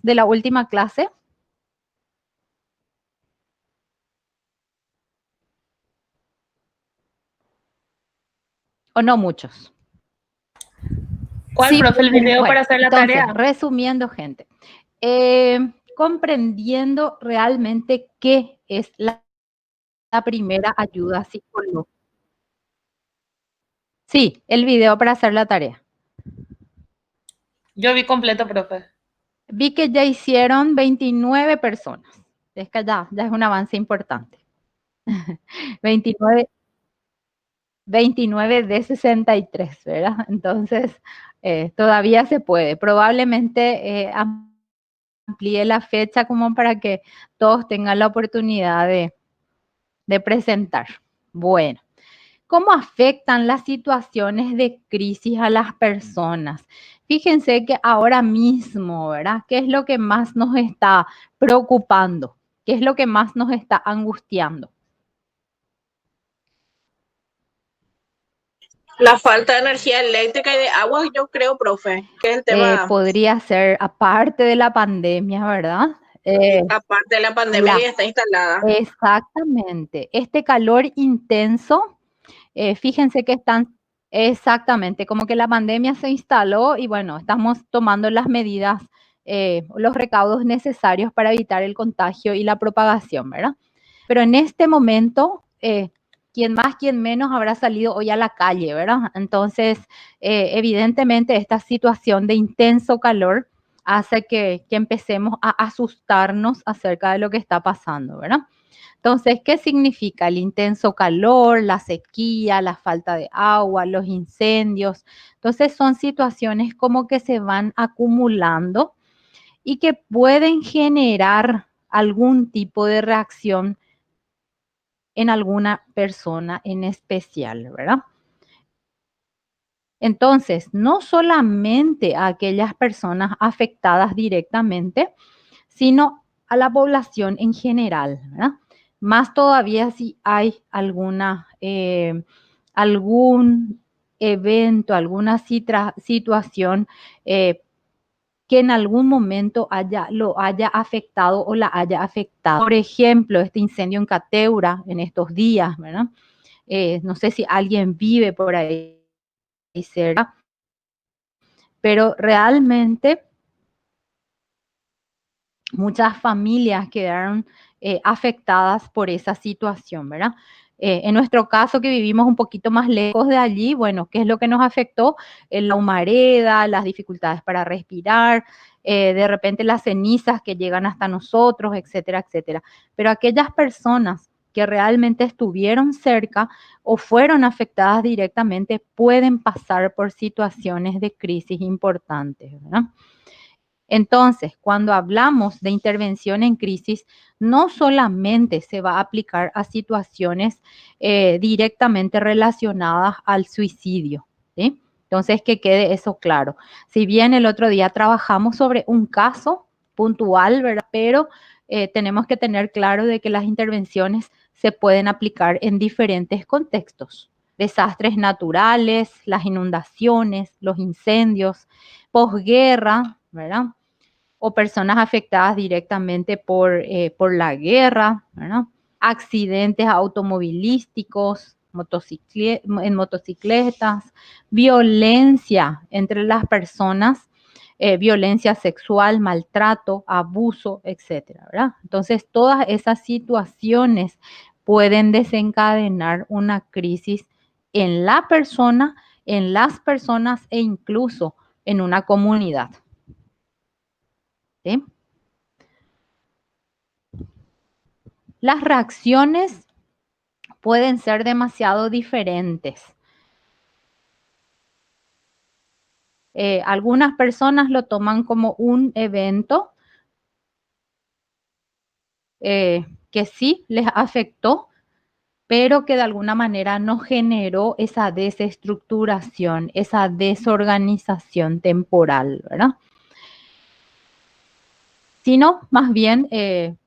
de la última clase? ¿O no muchos? ¿Cuál, Sí, profe? ¿El video bueno, para hacer la entonces, tarea? resumiendo, gente, comprendiendo realmente qué es la primera ayuda psicológica. Sí, el video para hacer la tarea. Yo vi completo, profe. Vi que ya hicieron 29 personas. Es que ya es un avance importante. 29, 29 de 63, ¿verdad? Entonces, todavía se puede. Probablemente amplíe la fecha como para que todos tengan la oportunidad de presentar. Bueno, ¿cómo afectan las situaciones de crisis a las personas? Fíjense que ahora mismo, ¿verdad? ¿Qué es lo que más nos está preocupando? ¿Qué es lo que más nos está angustiando? La falta de energía eléctrica y de agua, yo creo, profe, que es el tema, Podría ser aparte de la pandemia, ¿verdad? aparte de la pandemia La, que está instalada. exactamente. Este calor intenso, fíjense que están exactamente, como que la pandemia se instaló y bueno, estamos tomando las medidas, los recaudos necesarios para evitar el contagio y la propagación, ¿verdad? Pero en este momento, quien más, quien menos habrá salido hoy a la calle, ¿verdad? Entonces, evidentemente, esta situación de intenso calor hace que empecemos a asustarnos acerca de lo que está pasando, ¿verdad? Entonces, ¿qué significa el intenso calor, la sequía, la falta de agua, los incendios? Entonces, son situaciones como que se van acumulando y que pueden generar algún tipo de reacción en alguna persona en especial, ¿verdad? Entonces, no solamente a aquellas personas afectadas directamente, sino a la población en general, ¿verdad? Más todavía si hay algún evento, alguna situación que en algún momento lo haya afectado o la haya afectado. Por ejemplo, este incendio en Cateura en estos días, ¿verdad? No sé si alguien vive por ahí cerca, pero realmente muchas familias quedaron afectadas por esa situación, ¿verdad? En nuestro caso, que vivimos un poquito más lejos de allí, bueno, ¿qué es lo que nos afectó? La humareda, las dificultades para respirar, de repente las cenizas que llegan hasta nosotros, etcétera, etcétera. Pero aquellas personas que realmente estuvieron cerca o fueron afectadas directamente pueden pasar por situaciones de crisis importantes, ¿verdad? Entonces, cuando hablamos de intervención en crisis, no solamente se va a aplicar a situaciones directamente relacionadas al suicidio, ¿sí? Entonces, que quede eso claro. Si bien el otro día trabajamos sobre un caso puntual, ¿verdad? Pero tenemos que tener claro de que las intervenciones se pueden aplicar en diferentes contextos. Desastres naturales, las inundaciones, los incendios, posguerra, ¿verdad? O personas afectadas directamente por la guerra, ¿verdad? Accidentes automovilísticos, en motocicletas, violencia entre las personas, violencia sexual, maltrato, abuso, etcétera, ¿verdad? Entonces, todas esas situaciones pueden desencadenar una crisis en la persona, en las personas e incluso en una comunidad. ¿Sí? Las reacciones pueden ser demasiado diferentes. Algunas personas lo toman como un evento que sí les afectó, pero que de alguna manera no generó esa desestructuración, esa desorganización temporal, ¿verdad? Sino más bien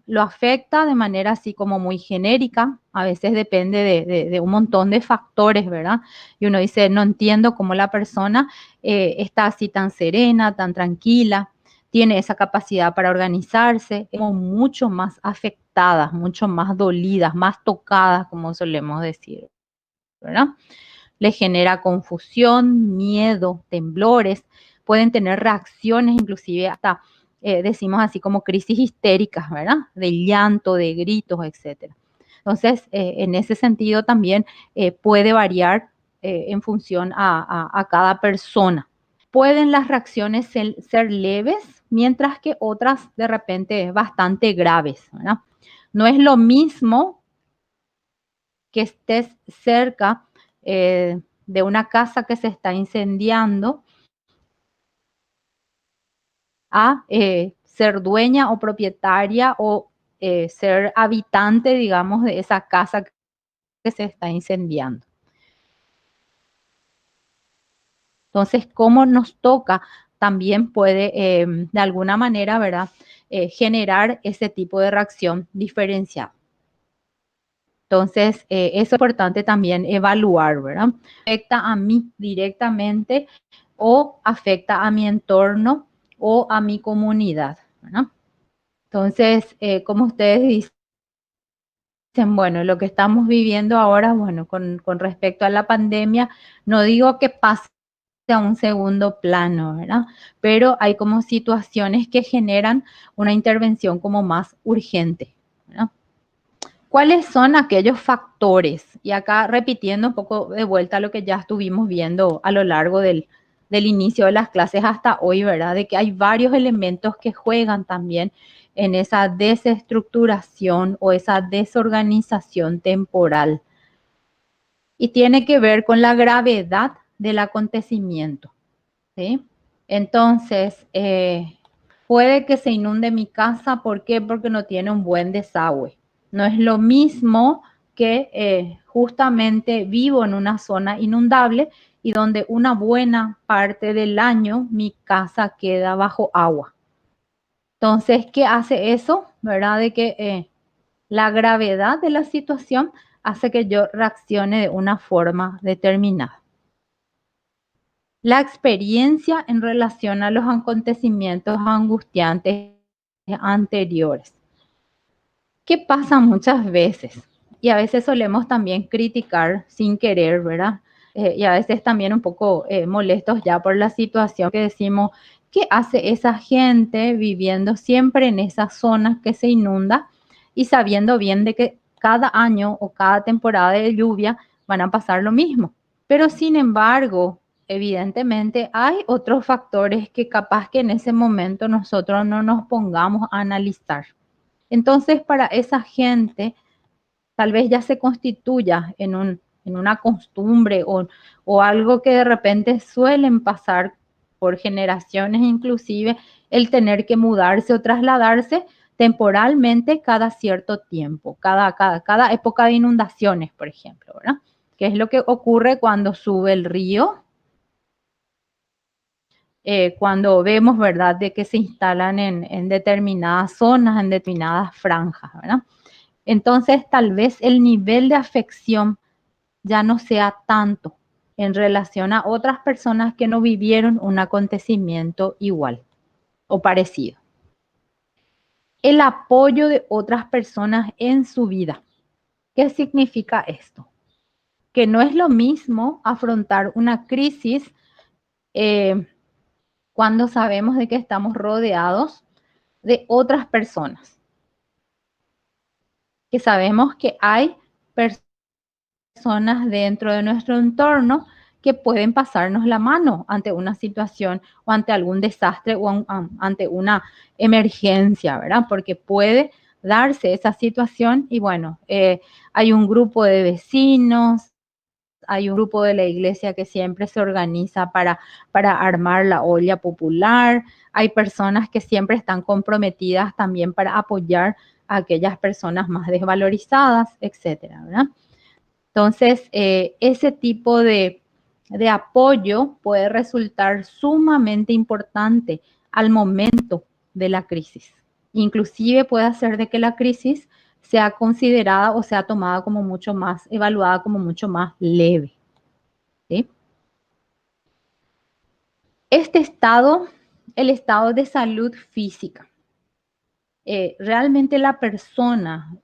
lo afecta de manera así como muy genérica, a veces depende de un montón de factores, ¿verdad? Y uno dice, no entiendo cómo la persona está así tan serena, tan tranquila, tiene esa capacidad para organizarse, como mucho más afectadas, mucho más dolidas, más tocadas, como solemos decir, ¿verdad? Le genera confusión, miedo, temblores, pueden tener reacciones, inclusive hasta, decimos así como crisis histéricas, ¿verdad? De llanto, de gritos, etcétera. Entonces, en ese sentido también puede variar en función a cada persona. Pueden las reacciones ser leves, mientras que otras de repente bastante graves, ¿verdad? No es lo mismo que estés cerca de una casa que se está incendiando a ser dueña o propietaria o ser habitante, digamos, de esa casa que se está incendiando. Entonces, cómo nos toca también puede, de alguna manera, ¿verdad?, generar ese tipo de reacción diferenciada. Entonces, eso es importante también evaluar, ¿verdad? ¿Afecta a mí directamente o afecta a mi entorno o a mi comunidad, ¿verdad? Entonces, como ustedes dicen, bueno, lo que estamos viviendo ahora, bueno, con respecto a la pandemia, no digo que pase a un segundo plano, ¿verdad? Pero hay como situaciones que generan una intervención como más urgente, ¿verdad? ¿Cuáles son aquellos factores? Y acá repitiendo un poco de vuelta lo que ya estuvimos viendo a lo largo del inicio de las clases hasta hoy, ¿verdad? De que hay varios elementos que juegan también en esa desestructuración o esa desorganización temporal. Y tiene que ver con la gravedad del acontecimiento, ¿sí? Entonces, puede que se inunde mi casa, ¿por qué? Porque no tiene un buen desagüe. No es lo mismo que justamente vivo en una zona inundable y donde una buena parte del año mi casa queda bajo agua. Entonces, ¿qué hace eso? ¿Verdad? De que la gravedad de la situación hace que yo reaccione de una forma determinada. La experiencia en relación a los acontecimientos angustiantes anteriores. ¿Qué pasa muchas veces? Y a veces solemos también criticar sin querer, ¿verdad? Y a veces también un poco molestos ya por la situación que decimos, ¿qué hace esa gente viviendo siempre en esas zonas que se inunda y sabiendo bien de que cada año o cada temporada de lluvia van a pasar lo mismo? Pero sin embargo, evidentemente hay otros factores que capaz que en ese momento nosotros no nos pongamos a analizar. Entonces, para esa gente, tal vez ya se constituya en una costumbre o algo que de repente suelen pasar por generaciones, inclusive el tener que mudarse o trasladarse temporalmente cada cierto tiempo, cada época de inundaciones, por ejemplo, ¿verdad? ¿Qué es lo que ocurre cuando sube el río? Cuando vemos, ¿verdad?, de que se instalan en determinadas zonas, en determinadas franjas, ¿verdad? Entonces, tal vez el nivel de afección ya no sea tanto en relación a otras personas que no vivieron un acontecimiento igual o parecido. El apoyo de otras personas en su vida. ¿Qué significa esto? Que no es lo mismo afrontar una crisis cuando sabemos de que estamos rodeados de otras personas, que sabemos que hay personas dentro de nuestro entorno que pueden pasarnos la mano ante una situación o ante algún desastre o ante una emergencia, ¿verdad? Porque puede darse esa situación y bueno, hay un grupo de vecinos, hay un grupo de la iglesia que siempre se organiza para armar la olla popular. Hay personas que siempre están comprometidas también para apoyar a aquellas personas más desvalorizadas, etcétera, ¿verdad? Entonces, ese tipo de apoyo puede resultar sumamente importante al momento de la crisis. Inclusive puede hacer de que la crisis sea considerada o sea tomada como mucho más, evaluada como mucho más leve, ¿sí? Este estado el estado de salud física. Realmente la persona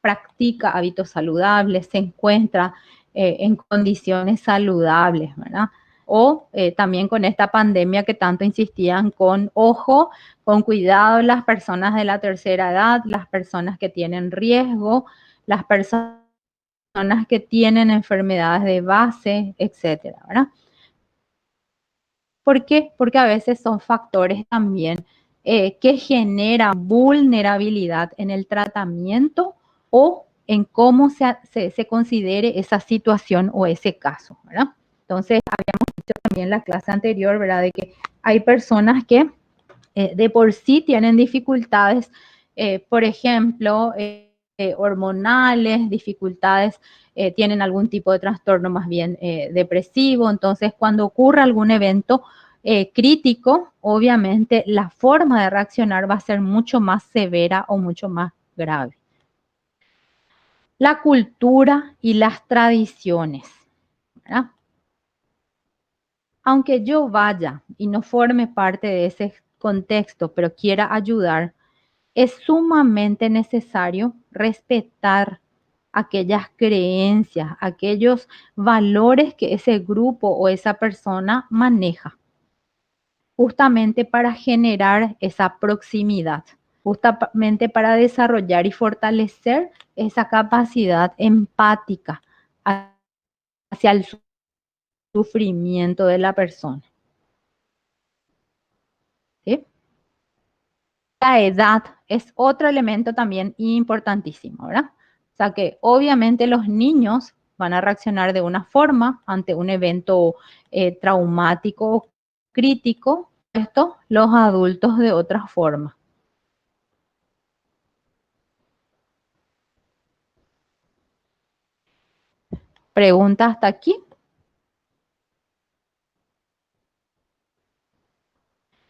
practica hábitos saludables, se encuentra en condiciones saludables, ¿verdad? O también con esta pandemia que tanto insistían con ojo, con cuidado las personas de la tercera edad, las personas que tienen riesgo, las personas que tienen enfermedades de base, etcétera, ¿verdad? ¿Por qué? Porque a veces son factores también que generan vulnerabilidad en el tratamiento o en cómo se considere esa situación o ese caso, ¿verdad? Entonces, habíamos dicho también en la clase anterior, ¿verdad? De que hay personas que de por sí tienen dificultades, por ejemplo, hormonales, dificultades, tienen algún tipo de trastorno más bien depresivo. Entonces, cuando ocurre algún evento crítico, obviamente la forma de reaccionar va a ser mucho más severa o mucho más grave. La cultura y las tradiciones, ¿verdad? Aunque yo vaya y no forme parte de ese contexto, pero quiera ayudar, es sumamente necesario respetar aquellas creencias, aquellos valores que ese grupo o esa persona maneja, justamente para generar esa proximidad, justamente para desarrollar y fortalecer esa capacidad empática hacia el sufrimiento de la persona. ¿Sí? La edad es otro elemento también importantísimo, ¿verdad? O sea que obviamente los niños van a reaccionar de una forma ante un evento traumático o crítico, esto los adultos de otra forma. ¿Pregunta hasta aquí?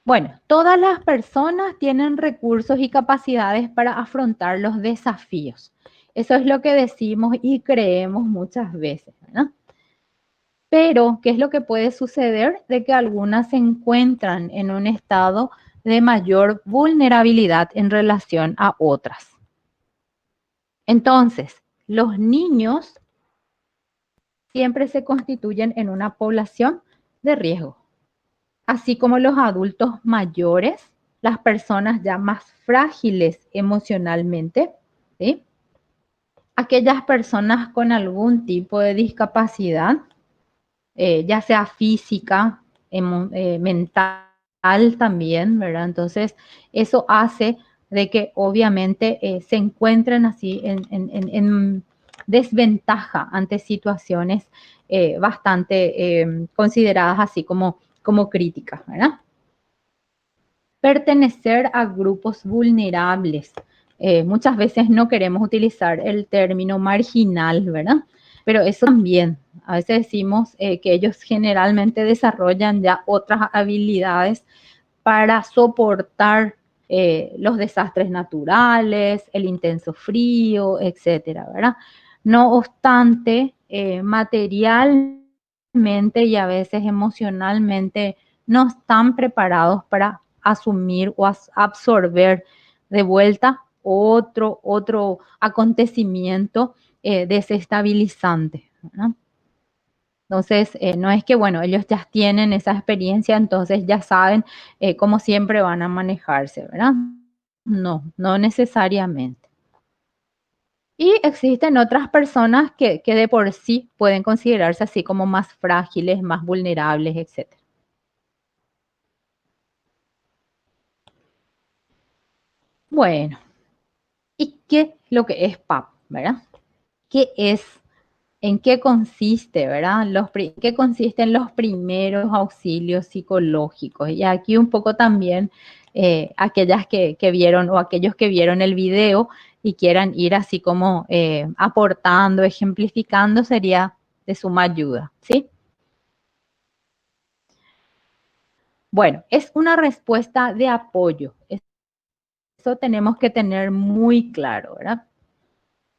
Bueno, todas las personas tienen recursos y capacidades para afrontar los desafíos. Eso es lo que decimos y creemos muchas veces, ¿verdad? Pero, ¿qué es lo que puede suceder? De que algunas se encuentran en un estado de mayor vulnerabilidad en relación a otras. Entonces, los niños siempre se constituyen en una población de riesgo, así como los adultos mayores, las personas ya más frágiles emocionalmente, ¿sí? Aquellas personas con algún tipo de discapacidad, ya sea física, mental también, ¿verdad? Entonces, eso hace de que obviamente se encuentren así en desventaja ante situaciones bastante consideradas así como críticas, ¿verdad? Pertenecer a grupos vulnerables. Muchas veces no queremos utilizar el término marginal, ¿verdad? Pero eso también, a veces decimos que ellos generalmente desarrollan ya otras habilidades para soportar los desastres naturales, el intenso frío, etcétera, ¿verdad? No obstante, materialmente y a veces emocionalmente no están preparados para asumir o absorber de vuelta otro acontecimiento desestabilizante, ¿verdad? Entonces, no es que, bueno, ellos ya tienen esa experiencia, entonces ya saben cómo siempre van a manejarse, ¿verdad? No, no necesariamente. Y existen otras personas que de por sí pueden considerarse así como más frágiles, más vulnerables, etc. Bueno, ¿y qué es lo que es PAP, verdad? ¿Qué es? ¿En qué consiste, verdad? ¿Qué consisten los primeros auxilios psicológicos? Y aquí un poco también aquellas que vieron o aquellos que vieron el video y quieran ir así como aportando, ejemplificando, sería de suma ayuda, ¿sí? Bueno, es una respuesta de apoyo. Eso tenemos que tener muy claro, ¿verdad?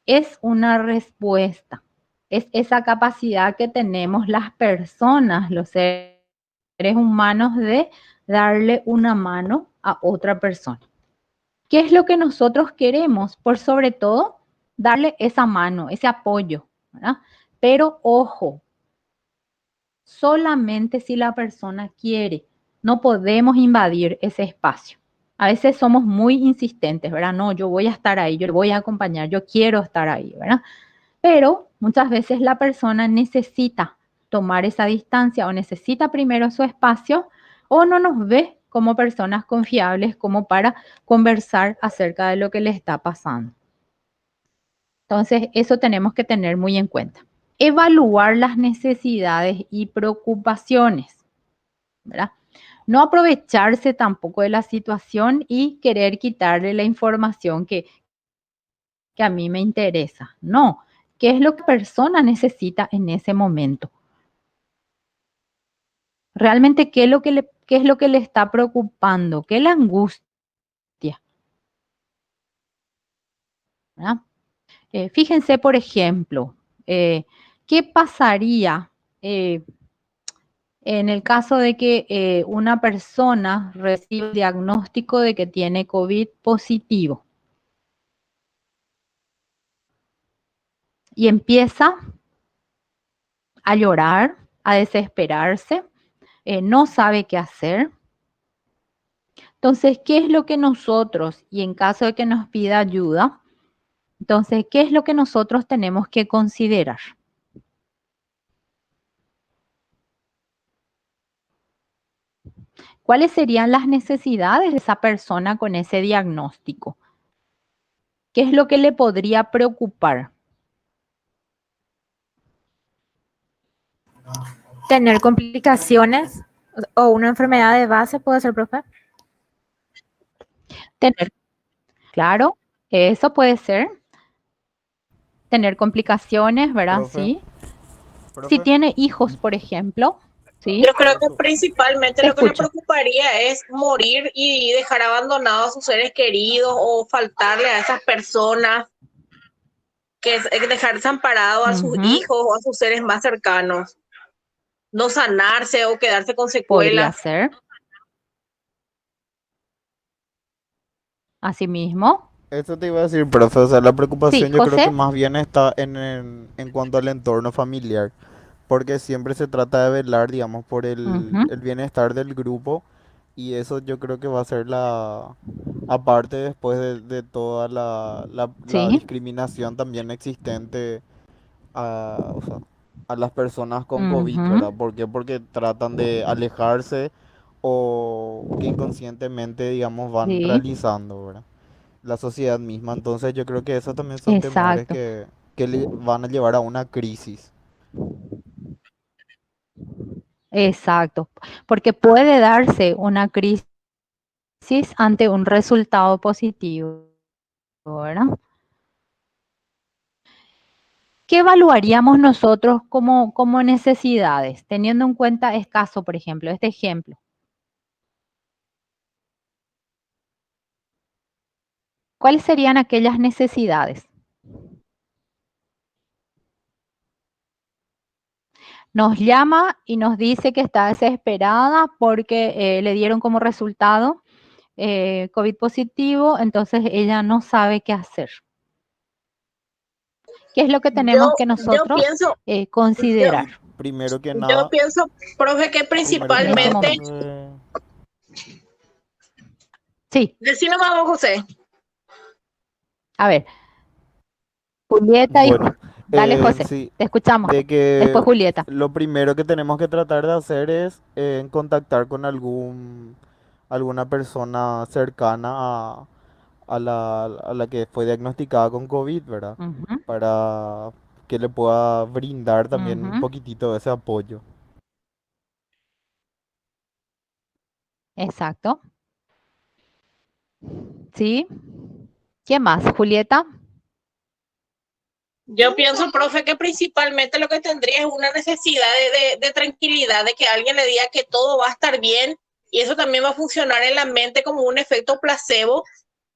Es una respuesta. Es esa capacidad que tenemos las personas, los seres humanos, de darle una mano a otra persona. ¿Qué es lo que nosotros queremos? Por sobre todo, darle esa mano, ese apoyo, ¿verdad? Pero ojo, solamente si la persona quiere. No podemos invadir ese espacio. A veces somos muy insistentes, ¿verdad? No, yo voy a estar ahí, yo le voy a acompañar, yo quiero estar ahí, ¿verdad? Pero muchas veces la persona necesita tomar esa distancia o necesita primero su espacio o no nos ve como personas confiables como para conversar acerca de lo que le está pasando. Entonces, eso tenemos que tener muy en cuenta. Evaluar las necesidades y preocupaciones, ¿verdad? No aprovecharse tampoco de la situación y querer quitarle la información que a mí me interesa. No, ¿qué es lo que la persona necesita en ese momento? Realmente, ¿qué es lo que le está preocupando? ¿Qué le angustia? ¿Verdad? Fíjense, por ejemplo, ¿qué pasaría en el caso de que una persona reciba el diagnóstico de que tiene COVID positivo y empieza a llorar, a desesperarse, no sabe qué hacer? Entonces, ¿qué es lo que nosotros, y en caso de que nos pida ayuda, entonces, ¿qué es lo que nosotros tenemos que considerar? ¿Cuáles serían las necesidades de esa persona con ese diagnóstico? ¿Qué es lo que le podría preocupar? Tener complicaciones o una enfermedad de base, ¿puede ser, profe? Tener, claro, eso puede ser. Tener complicaciones, ¿verdad? Profe, Sí. Si profe. tiene hijos, por ejemplo, ¿sí? Yo creo que principalmente Te lo que le escucho. preocuparía es morir y dejar abandonados a sus seres queridos o faltarle a esas personas, que es dejar desamparado a sus Ujú. hijos o a sus seres más cercanos. No sanarse o quedarse con Podría secuelas. ser. Asimismo. Eso te iba a decir, profe. O sea, la Sí, preocupación yo creo que José. más bien está en cuanto al entorno familiar. Porque siempre se trata de velar, digamos, por Ujú. el bienestar del grupo. Y eso yo creo que va a ser la... Aparte después de toda la Sí. discriminación también existente o sea, a las personas con COVID, Ujú. ¿verdad? ¿Por qué? Porque tratan de alejarse o que inconscientemente, digamos, van Sí, realizando, ¿verdad? La sociedad misma. Entonces yo creo que esos también son temores exacto. que le van a llevar a una crisis. Exacto. Porque puede darse una crisis ante un resultado positivo, ¿verdad? ¿Qué evaluaríamos nosotros como necesidades, teniendo en cuenta este caso, por ejemplo, este ejemplo? ¿Cuáles serían aquellas necesidades? Nos llama y nos dice que está desesperada porque le dieron como resultado COVID positivo, entonces ella no sabe qué hacer. ¿Qué es lo que Yo, tenemos que yo nosotros pienso, yo, considerar Primero que yo nada, pienso, profe, que primero que en este nada, principalmente, momento? profe, Sí, decime más, José. a ver, Julieta y bueno, dale José, sí, te escuchamos. de Después que Julieta. lo primero que tenemos que tratar de hacer es contactar con alguna persona cercana a la que fue diagnosticada con COVID, ¿verdad? Ujú, Para que le pueda brindar también un ujú, poquitito de ese apoyo. exacto. ¿Sí? ¿Quién más? Julieta. Yo pienso, profe, que principalmente lo que tendría es una necesidad de tranquilidad, de que alguien le diga que todo va a estar bien, y eso también va a funcionar en la mente como un efecto placebo,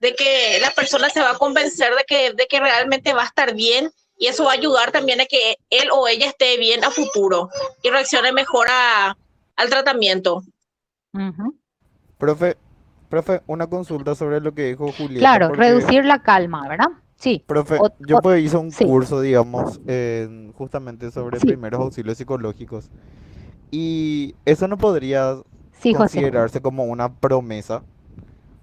de que la persona se va a convencer de que realmente va a estar bien, y eso va a ayudar también a que él o ella esté bien a futuro y reaccione mejor al tratamiento. Ujú. Profe, profe, una consulta sobre lo que dijo Julieta, Claro, porque, reducir la calma, ¿verdad? Sí, profe, yo pues hice un sí, curso, digamos, justamente sobre sí, primeros auxilios psicológicos. Y eso no podría sí, José. considerarse como una promesa,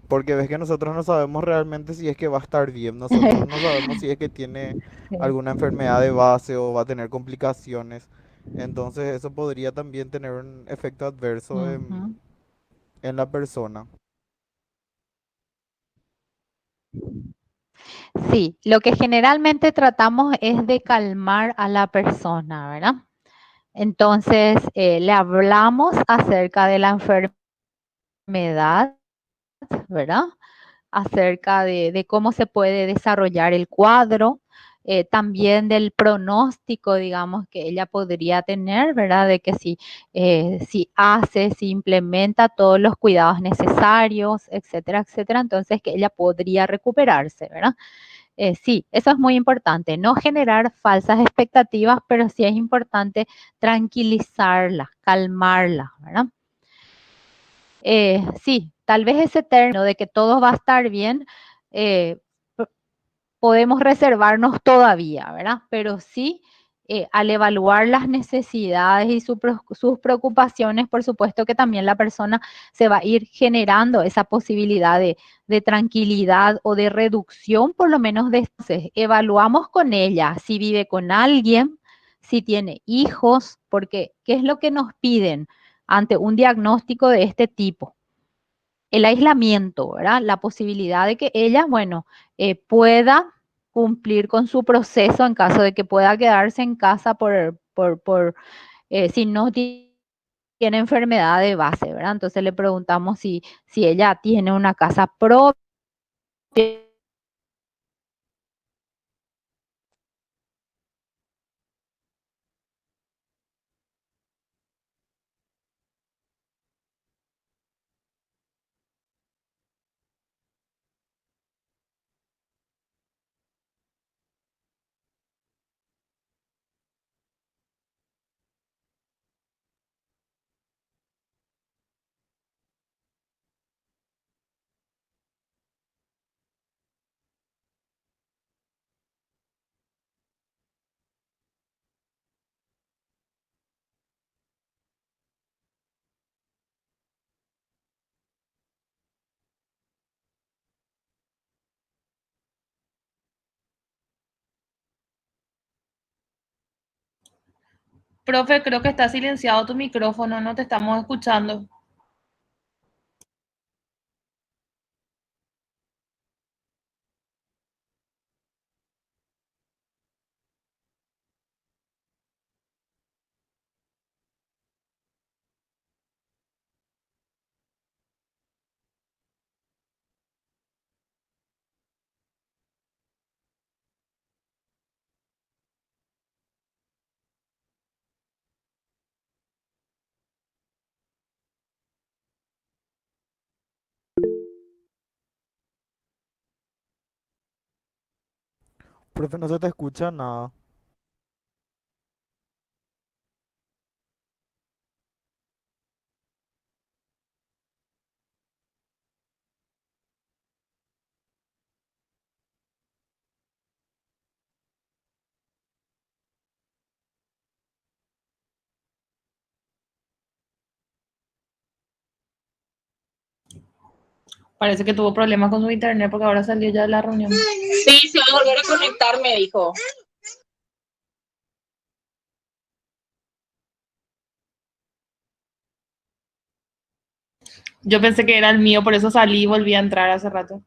porque ves que nosotros no sabemos realmente si es que va a estar bien, nosotros no sabemos si es que tiene Sí. alguna enfermedad de base o va a tener complicaciones. Entonces eso podría también tener un efecto adverso Ujú. en la persona. Sí, lo que generalmente tratamos es de calmar a la persona, ¿verdad? Entonces, le hablamos acerca de la enfermedad, ¿verdad? Acerca de cómo se puede desarrollar el cuadro, también del pronóstico, digamos, que ella podría tener, ¿verdad? De que si hace, si implementa todos los cuidados necesarios, etcétera, etcétera, entonces que ella podría recuperarse, ¿verdad? Sí, eso es muy importante, no generar falsas expectativas, pero sí es importante tranquilizarla, calmarla, ¿verdad? Sí, tal vez ese término de que todo va a estar bien, eh, p- podemos reservarnos todavía, ¿verdad? Pero sí, al evaluar las necesidades y sus preocupaciones, por supuesto que también la persona se va a ir generando esa posibilidad de tranquilidad o de reducción, por lo menos de entonces, evaluamos con ella si vive con alguien, si tiene hijos, porque ¿qué es lo que nos piden ante un diagnóstico de este tipo? El aislamiento, ¿verdad? La posibilidad de que ella, bueno, pueda cumplir con su proceso en caso de que pueda quedarse en casa si no tiene enfermedad de base, ¿verdad? Entonces le preguntamos si ella tiene una casa propia. Profe, creo que está silenciado tu micrófono, no te estamos escuchando. Profe, no se te escucha nada. Parece que tuvo problemas con su internet porque ahora salió ya de la reunión. Sí, se va a volver a conectar, me dijo. Yo pensé que era el mío, por eso salí y volví a entrar hace rato.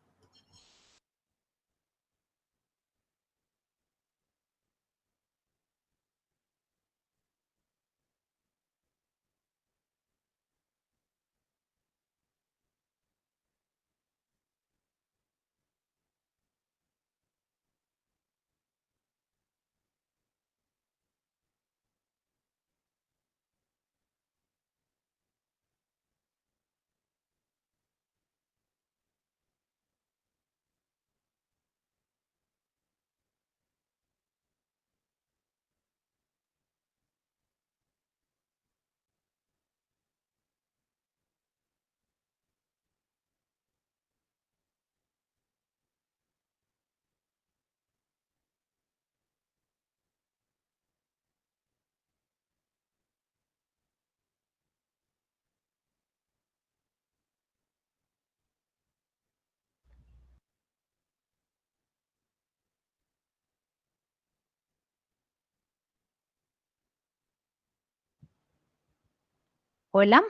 Hola,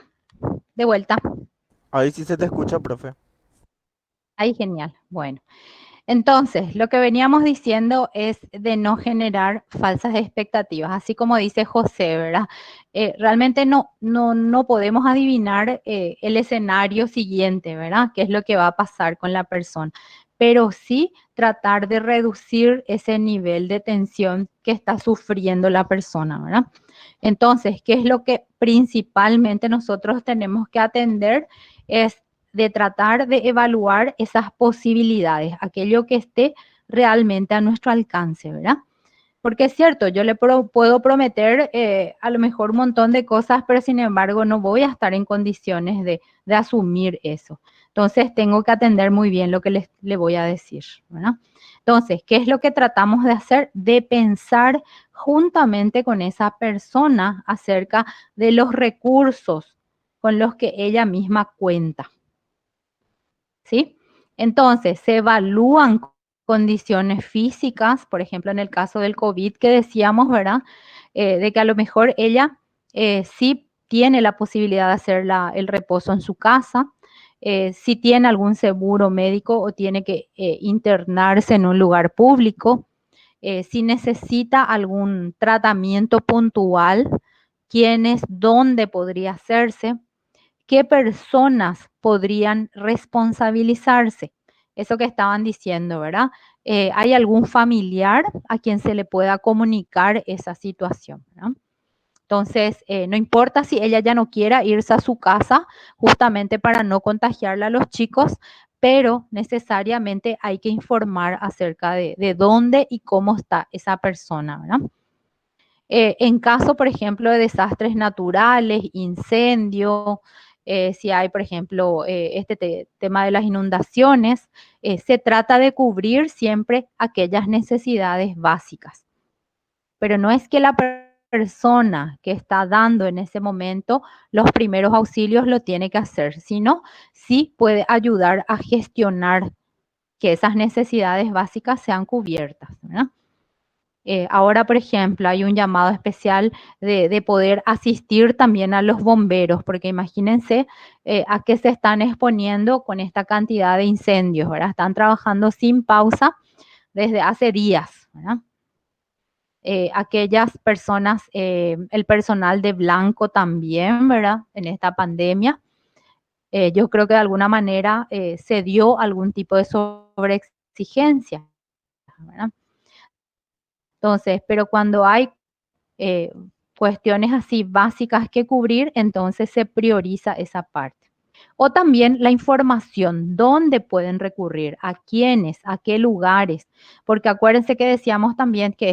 de vuelta. Ahí sí se te escucha, profe. Ahí, genial. Bueno, entonces, lo que veníamos diciendo es de no generar falsas expectativas, así como dice José, ¿verdad? Realmente no podemos adivinar el escenario siguiente, ¿verdad? ¿Qué es lo que va a pasar con la persona? Pero sí tratar de reducir ese nivel de tensión que está sufriendo la persona, ¿verdad? Entonces, ¿qué es lo que principalmente nosotros tenemos que atender? Es de tratar de evaluar esas posibilidades, aquello que esté realmente a nuestro alcance, ¿verdad? Porque es cierto, yo puedo prometer a lo mejor un montón de cosas, pero sin embargo no voy a estar en condiciones de asumir eso. Entonces tengo que atender muy bien lo que le voy a decir, ¿verdad? Entonces, ¿qué es lo que tratamos de hacer? De pensar juntamente con esa persona acerca de los recursos con los que ella misma cuenta. ¿Sí? Entonces, se evalúan condiciones físicas, por ejemplo, en el caso del COVID que decíamos, ¿verdad? De que a lo mejor ella sí tiene la posibilidad de hacer el reposo en su casa, si tiene algún seguro médico o tiene que internarse en un lugar público, si necesita algún tratamiento puntual, quiénes, dónde podría hacerse, qué personas podrían responsabilizarse. Eso que estaban diciendo, ¿verdad? ¿Hay algún familiar a quien se le pueda comunicar esa situación? ¿Verdad? Entonces, no importa si ella ya no quiera irse a su casa justamente para no contagiarla a los chicos, pero necesariamente hay que informar acerca de dónde y cómo está esa persona, ¿verdad? En caso, por ejemplo, de desastres naturales, incendios, si hay, por ejemplo, tema de las inundaciones, se trata de cubrir siempre aquellas necesidades básicas. Pero no es que la persona que está dando en ese momento los primeros auxilios lo tiene que hacer, sino sí puede ayudar a gestionar que esas necesidades básicas sean cubiertas, ¿verdad? Ahora, por ejemplo, hay un llamado especial de poder asistir también a los bomberos, porque imagínense a qué se están exponiendo con esta cantidad de incendios, ¿verdad? Están trabajando sin pausa desde hace días, ¿verdad? Aquellas personas, el personal de blanco también, ¿verdad? En esta pandemia, yo creo que de alguna manera se dio algún tipo de sobreexigencia, ¿verdad? Entonces, pero cuando hay eh, cuestiones así básicas que cubrir, entonces se prioriza esa parte. O también la información, dónde pueden recurrir, a quiénes, a qué lugares, porque acuérdense que decíamos también que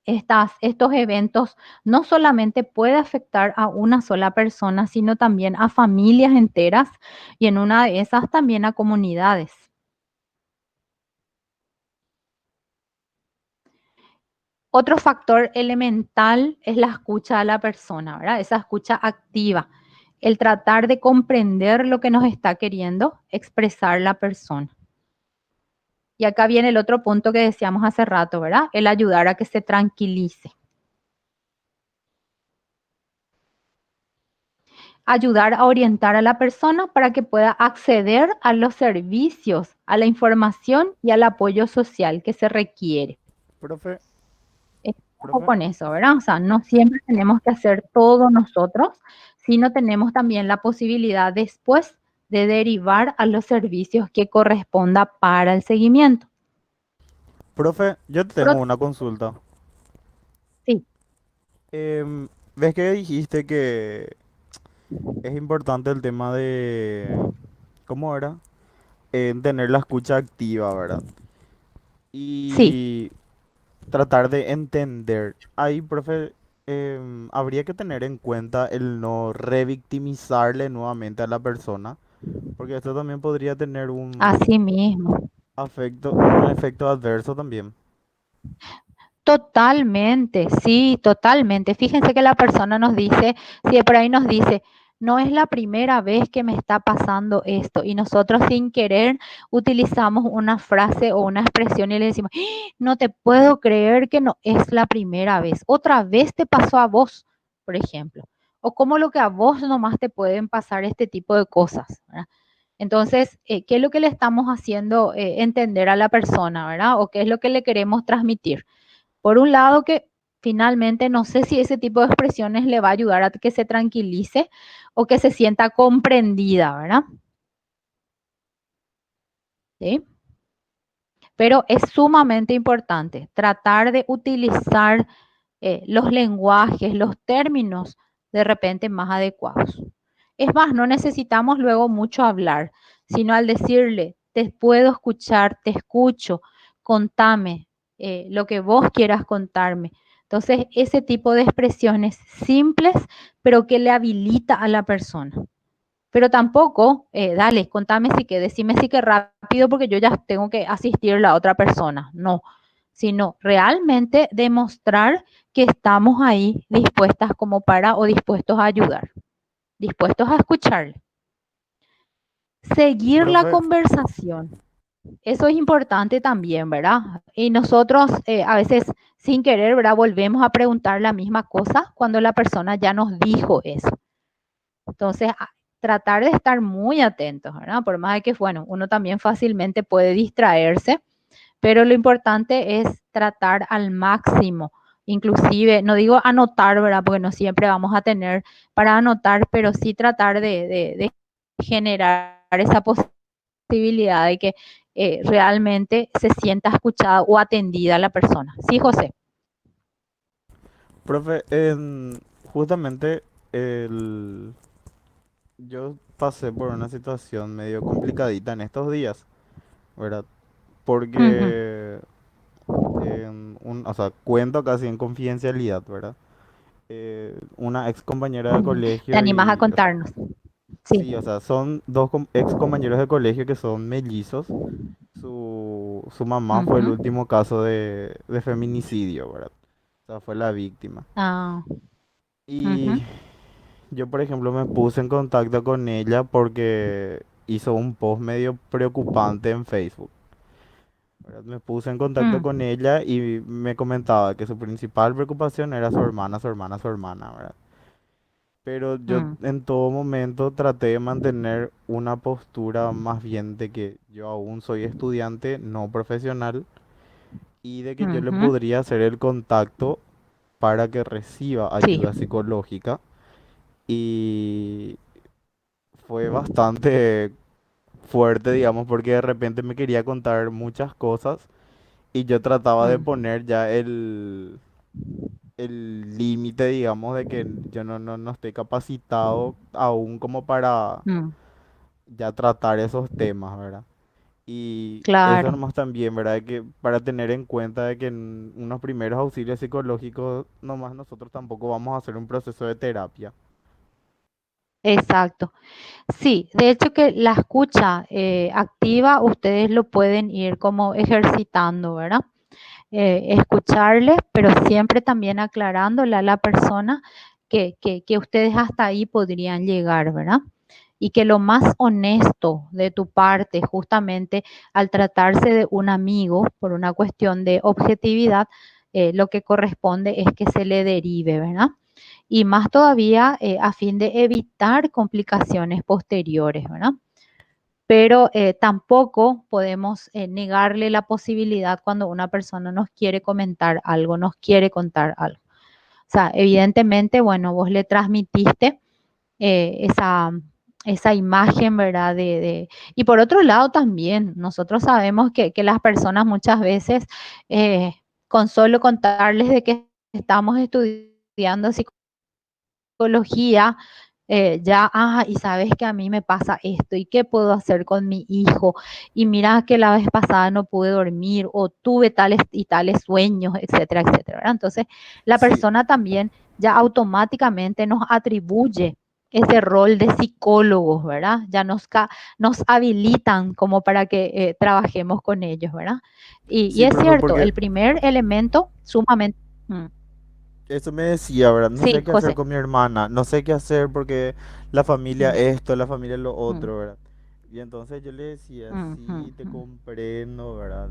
estos eventos no solamente puede afectar a una sola persona, sino también a familias enteras y en una de esas también a comunidades. Otro factor elemental es la escucha a la persona, ¿verdad? Esa escucha activa, el tratar de comprender lo que nos está queriendo expresar la persona. Y acá viene el otro punto que decíamos hace rato, ¿verdad? El ayudar a que se tranquilice. Ayudar a orientar a la persona para que pueda acceder a los servicios, a la información y al apoyo social que se requiere. Profe, Ojo profe. con eso, ¿verdad? O sea, no siempre tenemos que hacer todo nosotros, sino tenemos también la posibilidad después de derivar a los servicios que corresponda para el seguimiento. Profe, yo te tengo Pero una consulta. sí, Em, ¿Ves que dijiste que es importante el tema de, ¿cómo era? Tener la escucha activa, ¿verdad? sí, Y tratar de entender. Ahí, profe, habría que tener en cuenta el no revictimizarle nuevamente a la persona, porque esto también podría tener así mismo. un efecto adverso también. Totalmente, sí, totalmente. Fíjense que la persona nos dice, si de por ahí nos dice, no es la primera vez que me está pasando esto, y nosotros sin querer utilizamos una frase o una expresión y le decimos, "¡Ah! No te puedo creer que no es la primera vez, otra vez te pasó a vos, por ejemplo, o como lo que a vos nomás te pueden pasar este tipo de cosas, ¿verdad? Entonces, ¿qué es lo que le estamos haciendo entender a la persona, ¿verdad? O qué es lo que le queremos transmitir. Por un lado, que finalmente no sé si ese tipo de expresiones le va a ayudar a que se tranquilice o que se sienta comprendida, ¿verdad? ¿Sí? Pero es sumamente importante tratar de utilizar los lenguajes, los términos de repente más adecuados. Es más, no necesitamos luego mucho hablar, sino al decirle, te puedo escuchar, te escucho, contame lo que vos quieras contarme. Entonces, ese tipo de expresiones simples, pero que le habilita a la persona. Pero tampoco, dale, contame si que, decime si que rápido porque yo ya tengo que asistir a la otra persona. No, sino realmente demostrar que estamos ahí dispuestas como para o dispuestos a ayudar, dispuestos a escucharle. Seguir la Profe, conversación. Eso es importante también, ¿verdad? Y nosotros a veces sin querer, ¿verdad? Volvemos a preguntar la misma cosa cuando la persona ya nos dijo eso. Entonces, tratar de estar muy atentos, ¿verdad? Por más de que, bueno, uno también fácilmente puede distraerse, pero lo importante es tratar al máximo. Inclusive, no digo anotar, ¿verdad? Porque no siempre vamos a tener para anotar, pero sí tratar de generar esa posibilidad de que realmente se sienta escuchada o atendida la persona. Sí, José. profe, justamente el, yo pasé por una situación medio complicadita en estos días, ¿verdad? Ujú, Porque, o sea, cuento casi en confidencialidad, ¿verdad? Una ex compañera de ujú. ¿Te colegio animas a y, o sea, contarnos? Sí. sí, o sea, son dos ex compañeros de colegio que son mellizos. Su mamá fue el Ujú. último caso de feminicidio, ¿verdad? O sea, fue la víctima. Ah, Y ujú, yo, por ejemplo, me puse en contacto con ella porque hizo un post medio preocupante en Facebook, ¿verdad? Me puse en contacto con mm, ella y me comentaba que su principal preocupación era su hermana, su hermana, su hermana, ¿verdad? Pero yo mm, en todo momento traté de mantener una postura más bien de que yo aún soy estudiante, no profesional, y de que yo le ujú. podría hacer el contacto para que reciba Sí, ayuda psicológica. Y fue bastante fuerte, digamos, porque de repente me quería contar muchas cosas y yo trataba de mm, poner ya el límite, digamos, de que yo no estoy capacitado aún como para mm, ya tratar esos temas, ¿verdad? Y eso claro, nomás también, ¿verdad? De que para tener en cuenta de que en unos primeros auxilios psicológicos, nomás nosotros tampoco vamos a hacer un proceso de terapia. exacto. Sí, de hecho que la escucha activa ustedes lo pueden ir como ejercitando, ¿verdad? Escucharle, pero siempre también aclarándole a la persona que ustedes hasta ahí podrían llegar, ¿verdad? Y que lo más honesto de tu parte, justamente al tratarse de un amigo, por una cuestión de objetividad, lo que corresponde es que se le derive, ¿verdad? Y más todavía a fin de evitar complicaciones posteriores, ¿verdad? Pero tampoco podemos negarle la posibilidad cuando una persona nos quiere comentar algo, nos quiere contar algo. O sea, evidentemente, bueno, vos le transmitiste esa, esa imagen, ¿verdad? Y por otro lado también, nosotros sabemos que las personas muchas veces, eh, con solo contarles de que estamos estudiando psicología, ya, y sabes que a mí me pasa esto, ¿y qué puedo hacer con mi hijo? Y mira que la vez pasada no pude dormir o tuve tales y tales sueños, etcétera, etcétera, ¿verdad? Entonces, la Sí, persona también ya automáticamente nos atribuye ese rol de psicólogos, ¿verdad? Ya nos habilitan como para que trabajemos con ellos, ¿verdad? Y sí, es profe, cierto, porque el primer elemento sumamente... Mm, eso me decía, ¿verdad? No sí, sé qué hacer José. con mi hermana, no sé qué hacer porque la familia Mm, esto, la familia lo mm, otro, ¿verdad? Y entonces yo le decía, mm, sí, mm, te mm. comprendo, ¿verdad?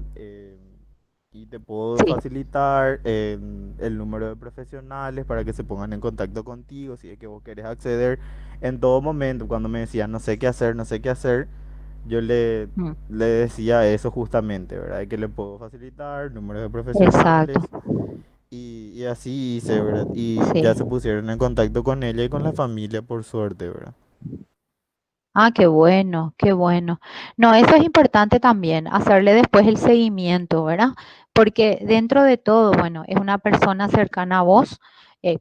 Y te puedo Sí, facilitar el número de profesionales para que se pongan en contacto contigo si es que vos querés acceder. En todo momento, cuando me decían no sé qué hacer, no sé qué hacer, yo mm, le decía eso justamente, ¿verdad? Que le puedo facilitar números de exacto, profesionales y así hice, ¿verdad? Y ya sí. se pusieron en contacto con ella y con la familia por suerte, ¿verdad? Ah, qué bueno, qué bueno. No, eso es importante también, hacerle después el seguimiento, ¿verdad? Porque dentro de todo, bueno, es una persona cercana a vos,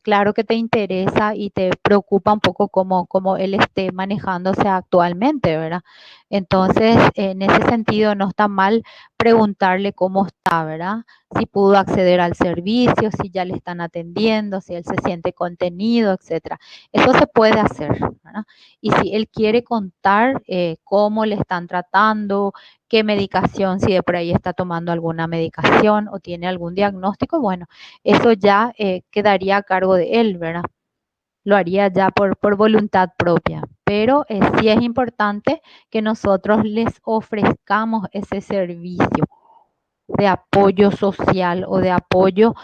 claro que te interesa y te preocupa un poco cómo él esté manejándose actualmente, ¿verdad? Entonces, en ese sentido, no está mal preguntarle cómo está, ¿verdad? Si pudo acceder al servicio, si ya le están atendiendo, si él se siente contenido, etcétera. Eso se puede hacer, ¿verdad? Y si él quiere contar cómo le están tratando, qué medicación, si de por ahí está tomando alguna medicación o tiene algún diagnóstico, bueno, eso ya quedaría a cargo de él, ¿verdad? Lo haría ya por voluntad propia. Pero sí es importante que nosotros les ofrezcamos ese servicio de apoyo social o de apoyo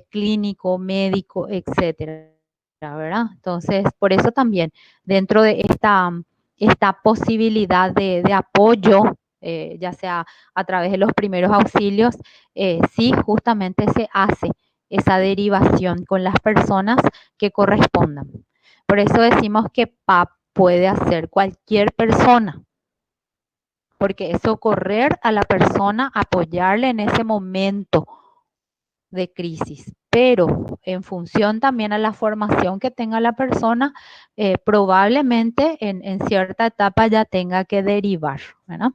clínico, médico, etcétera, ¿verdad? Entonces, por eso también dentro de esta posibilidad de apoyo, ya sea a través de los primeros auxilios, sí justamente se hace esa derivación con las personas que correspondan. Por eso decimos que PAP puede hacer cualquier persona, porque es socorrer a la persona, apoyarle en ese momento de crisis, pero en función también a la formación que tenga la persona, probablemente en cierta etapa ya tenga que derivar, ¿verdad?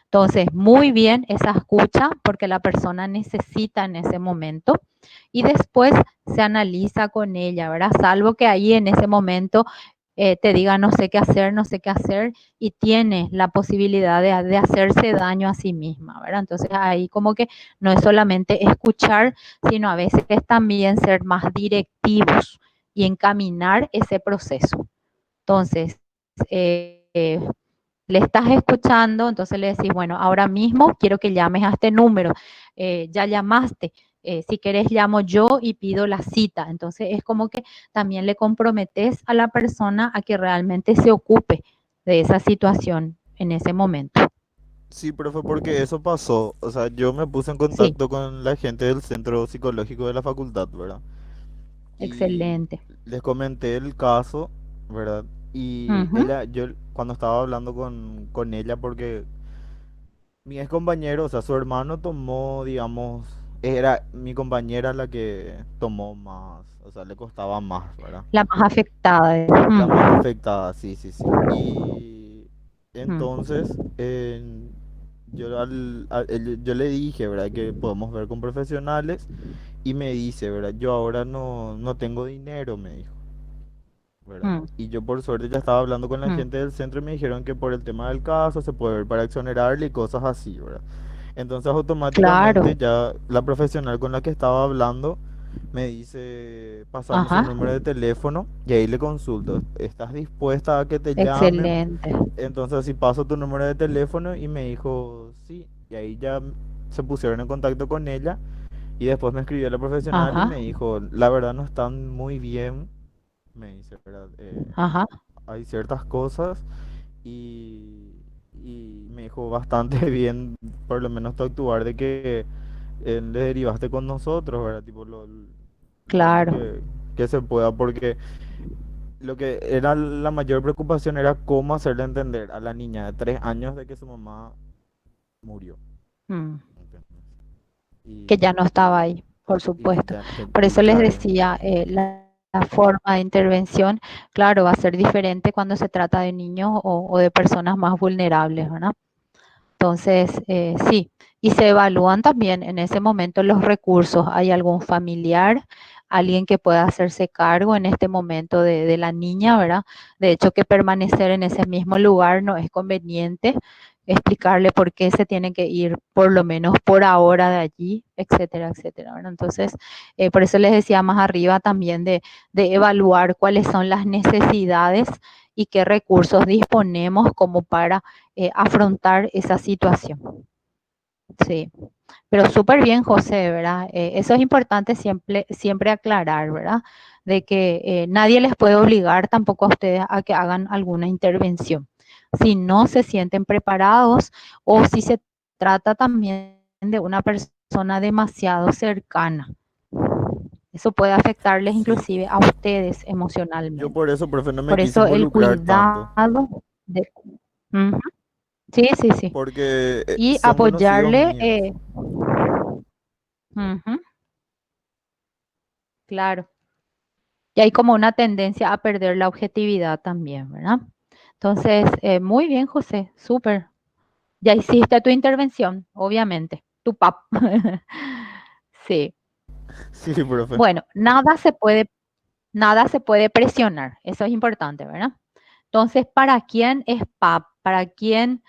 Entonces, muy bien esa escucha porque la persona necesita en ese momento y después se analiza con ella, ¿verdad? Salvo que ahí en ese momento te diga no sé qué hacer, no sé qué hacer y tiene la posibilidad de hacerse daño a sí misma, ¿verdad? Entonces ahí como que no es solamente escuchar, sino a veces es también ser más directivos y encaminar ese proceso. Entonces, le estás escuchando, entonces le decís, bueno, ahora mismo quiero que llames a este número, ya llamaste, si querés llamo yo y pido la cita. Entonces es como que también le comprometes a la persona a que realmente se ocupe de esa situación en ese momento. Sí, profe, porque eso pasó. O sea, yo me puse en Sí, contacto con la gente del centro psicológico de la facultad, ¿verdad? Y excelente. les comenté el caso, ¿verdad? Y Ujú, ella, yo cuando estaba hablando con ella, porque mi ex compañero, o sea, su hermano tomó, digamos, era mi compañera la que tomó más, o sea, le costaba más, ¿verdad? la más afectada. La más afectada, sí, sí, sí. Y Mm, entonces, yo, yo le dije, ¿verdad? Que podemos ver con profesionales y me dice, ¿verdad? Yo ahora no tengo dinero, me dijo, ¿verdad? mm, Y yo por suerte ya estaba hablando con la mm. gente del centro y me dijeron que por el tema del caso se puede ver para exonerarle y cosas así, ¿verdad? Entonces automáticamente Claro, ya la profesional con la que estaba hablando me dice, pasame su ajá, número de teléfono y ahí le consulto, ¿estás dispuesta a que te llamen? excelente. Entonces así paso tu número de teléfono y me dijo, sí, y ahí ya se pusieron en contacto con ella y después me escribió la profesional y Ajá, me dijo, la verdad no están muy bien, me dice, ¿verdad? ajá, Hay ciertas cosas y, y me dijo bastante bien, por lo menos tu actuar de que le derivaste con nosotros, ¿verdad? Tipo lo antes claro. que se pueda, porque lo que era la mayor preocupación era cómo hacerle entender a la niña de 3 años de que su mamá murió. Mm. ¿Entendés? Que ya no Y, estaba ahí, por y que supuesto. ya, Por eso les claro, decía, la forma de intervención, claro, va a ser diferente cuando se trata de niños o de personas más vulnerables, ¿verdad? Entonces, sí, y se evalúan también en ese momento los recursos. ¿Hay algún familiar, alguien que pueda hacerse cargo en este momento de la niña, ¿verdad? De hecho, que permanecer en ese mismo lugar no es conveniente, explicarle por qué se tiene que ir por lo menos por ahora de allí, etcétera, etcétera, ¿verdad? Entonces, por eso les decía más arriba también de evaluar cuáles son las necesidades y qué recursos disponemos como para afrontar esa situación. Sí. Pero súper bien, José, ¿verdad? Eso es importante siempre, siempre aclarar, ¿verdad? De que nadie les puede obligar tampoco a ustedes a que hagan alguna intervención. Si no se sienten preparados o si se trata también de una persona demasiado cercana. Eso puede afectarles Sí, inclusive a ustedes yo emocionalmente. por eso, profe, no me Por quise eso el involucrar tanto, cuidado de... Ujú. Sí, sí, sí. porque Y son conocidos apoyarle, míos. ujú, claro. Y hay como una tendencia a perder la objetividad también, ¿verdad? Entonces, muy bien, José, súper. Ya hiciste tu intervención, obviamente, tu PAP. Sí. Sí, profe. Bueno, nada se puede presionar, eso es importante, ¿verdad? Entonces, ¿para quién es PAP? ¿A quién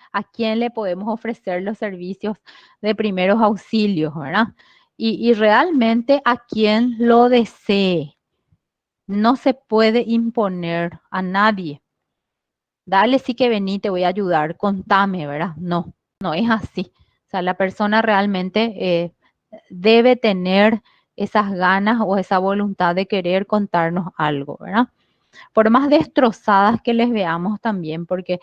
le podemos ofrecer los servicios de primeros auxilios, ¿verdad? Y realmente a quien lo desee. No se puede imponer a nadie. Dale, sí que vení, te voy a ayudar, contame, ¿verdad? No, no es así. O sea, la persona realmente debe tener esas ganas o esa voluntad de querer contarnos algo, ¿verdad? Por más destrozadas que les veamos también, porque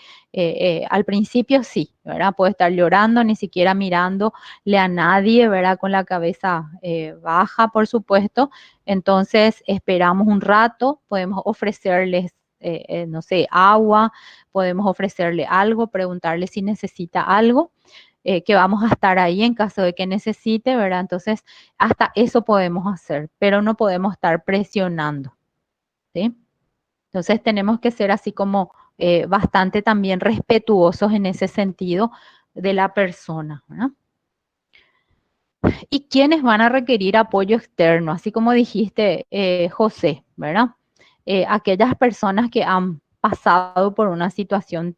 al principio sí, ¿verdad? Puede estar llorando, ni siquiera mirándole a nadie, ¿verdad? Con la cabeza baja, por supuesto. Entonces esperamos un rato, podemos ofrecerles, no sé, agua, podemos ofrecerle algo, preguntarle si necesita algo. Que vamos a estar ahí en caso de que necesite, ¿verdad? Entonces, hasta eso podemos hacer, pero no podemos estar presionando, ¿sí? Entonces tenemos que ser así como bastante también respetuosos en ese sentido de la persona, ¿verdad? ¿Y quiénes van a requerir apoyo externo? Así como dijiste, José, ¿verdad? Aquellas personas que han pasado por una situación,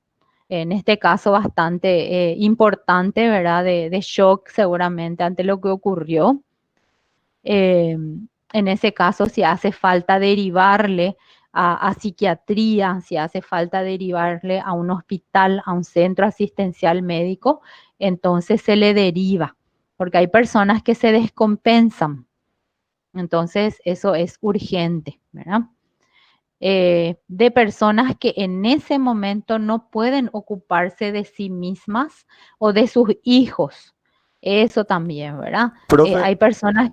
en este caso bastante importante, ¿verdad? De shock seguramente ante lo que ocurrió. Eh, en ese caso, si hace falta derivarle a psiquiatría, si hace falta derivarle a un hospital, a un centro asistencial médico, entonces se le deriva, porque hay personas que se descompensan. Entonces, eso es urgente, ¿verdad? De personas que en ese momento no pueden ocuparse de sí mismas o de sus hijos. Eso también, ¿verdad? Profe, Hay personas,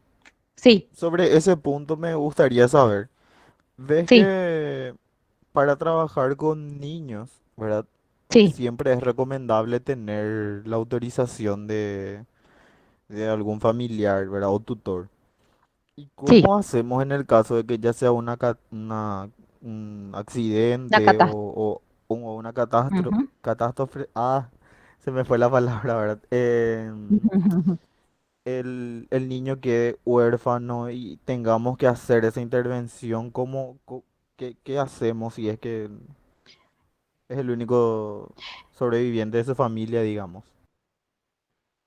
sí, sobre ese punto me gustaría saber, ¿ves sí. que para trabajar con niños, ¿verdad? Sí, Siempre es recomendable tener la autorización de algún familiar, ¿verdad? O tutor. ¿Y sí, cómo hacemos en el caso de que ya sea un la accidente catástrofe. o una catástrofe, Ujú. catástrofe? Ah, se me fue la palabra, ¿verdad? El niño quede huérfano y tengamos que hacer esa intervención, ¿qué hacemos si es que es el único sobreviviente de su familia, digamos?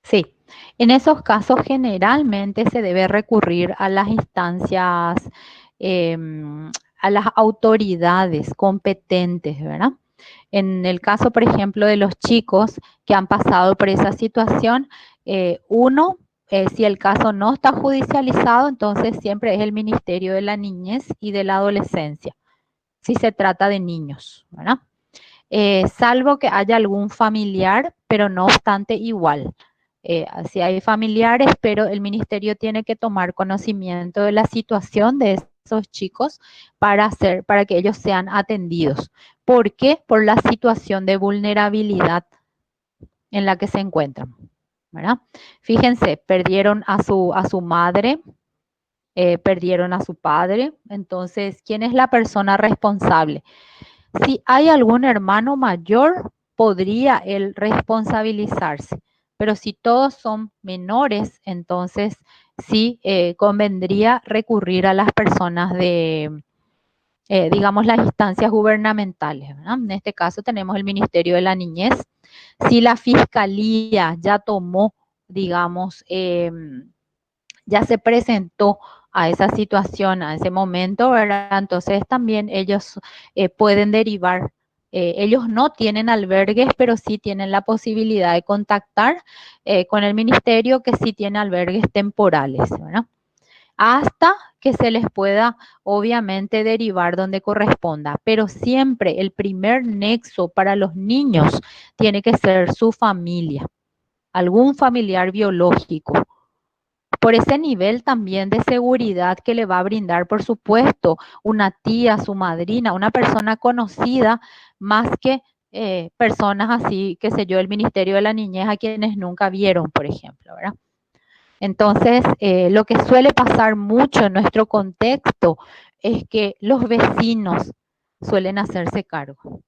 Sí, en esos casos generalmente se debe recurrir a las instancias, a las autoridades competentes, ¿verdad? En el caso, por ejemplo, de los chicos que han pasado por esa situación, uno, si el caso no está judicializado, entonces siempre es el Ministerio de la Niñez y de la Adolescencia, si se trata de niños, ¿verdad? Salvo que haya algún familiar, pero no obstante igual. Si hay familiares, pero el ministerio tiene que tomar conocimiento de la situación de esos chicos para que ellos sean atendidos. ¿Por qué? Por la situación de vulnerabilidad en la que se encuentran, ¿verdad? Fíjense, perdieron a su madre, perdieron a su padre, entonces, ¿quién es la persona responsable? Si hay algún hermano mayor, podría él responsabilizarse, pero si todos son menores, entonces sí convendría recurrir a las personas digamos, las instancias gubernamentales, ¿verdad? En este caso tenemos el Ministerio de la Niñez. Si la Fiscalía ya tomó, digamos, ya se presentó a esa situación, a ese momento, ¿verdad? Entonces también ellos pueden derivar Ellos no tienen albergues, pero sí tienen la posibilidad de contactar con el ministerio, que sí tiene albergues temporales, ¿verdad? Hasta que se les pueda obviamente derivar donde corresponda, pero siempre el primer nexo para los niños tiene que ser su familia, algún familiar biológico. Por ese nivel también de seguridad que le va a brindar, por supuesto, una tía, su madrina, una persona conocida, más que personas así, qué sé yo, el Ministerio de la Niñez, a quienes nunca vieron, por ejemplo, ¿verdad? Entonces, lo que suele pasar mucho en nuestro contexto es que los vecinos suelen hacerse cargo.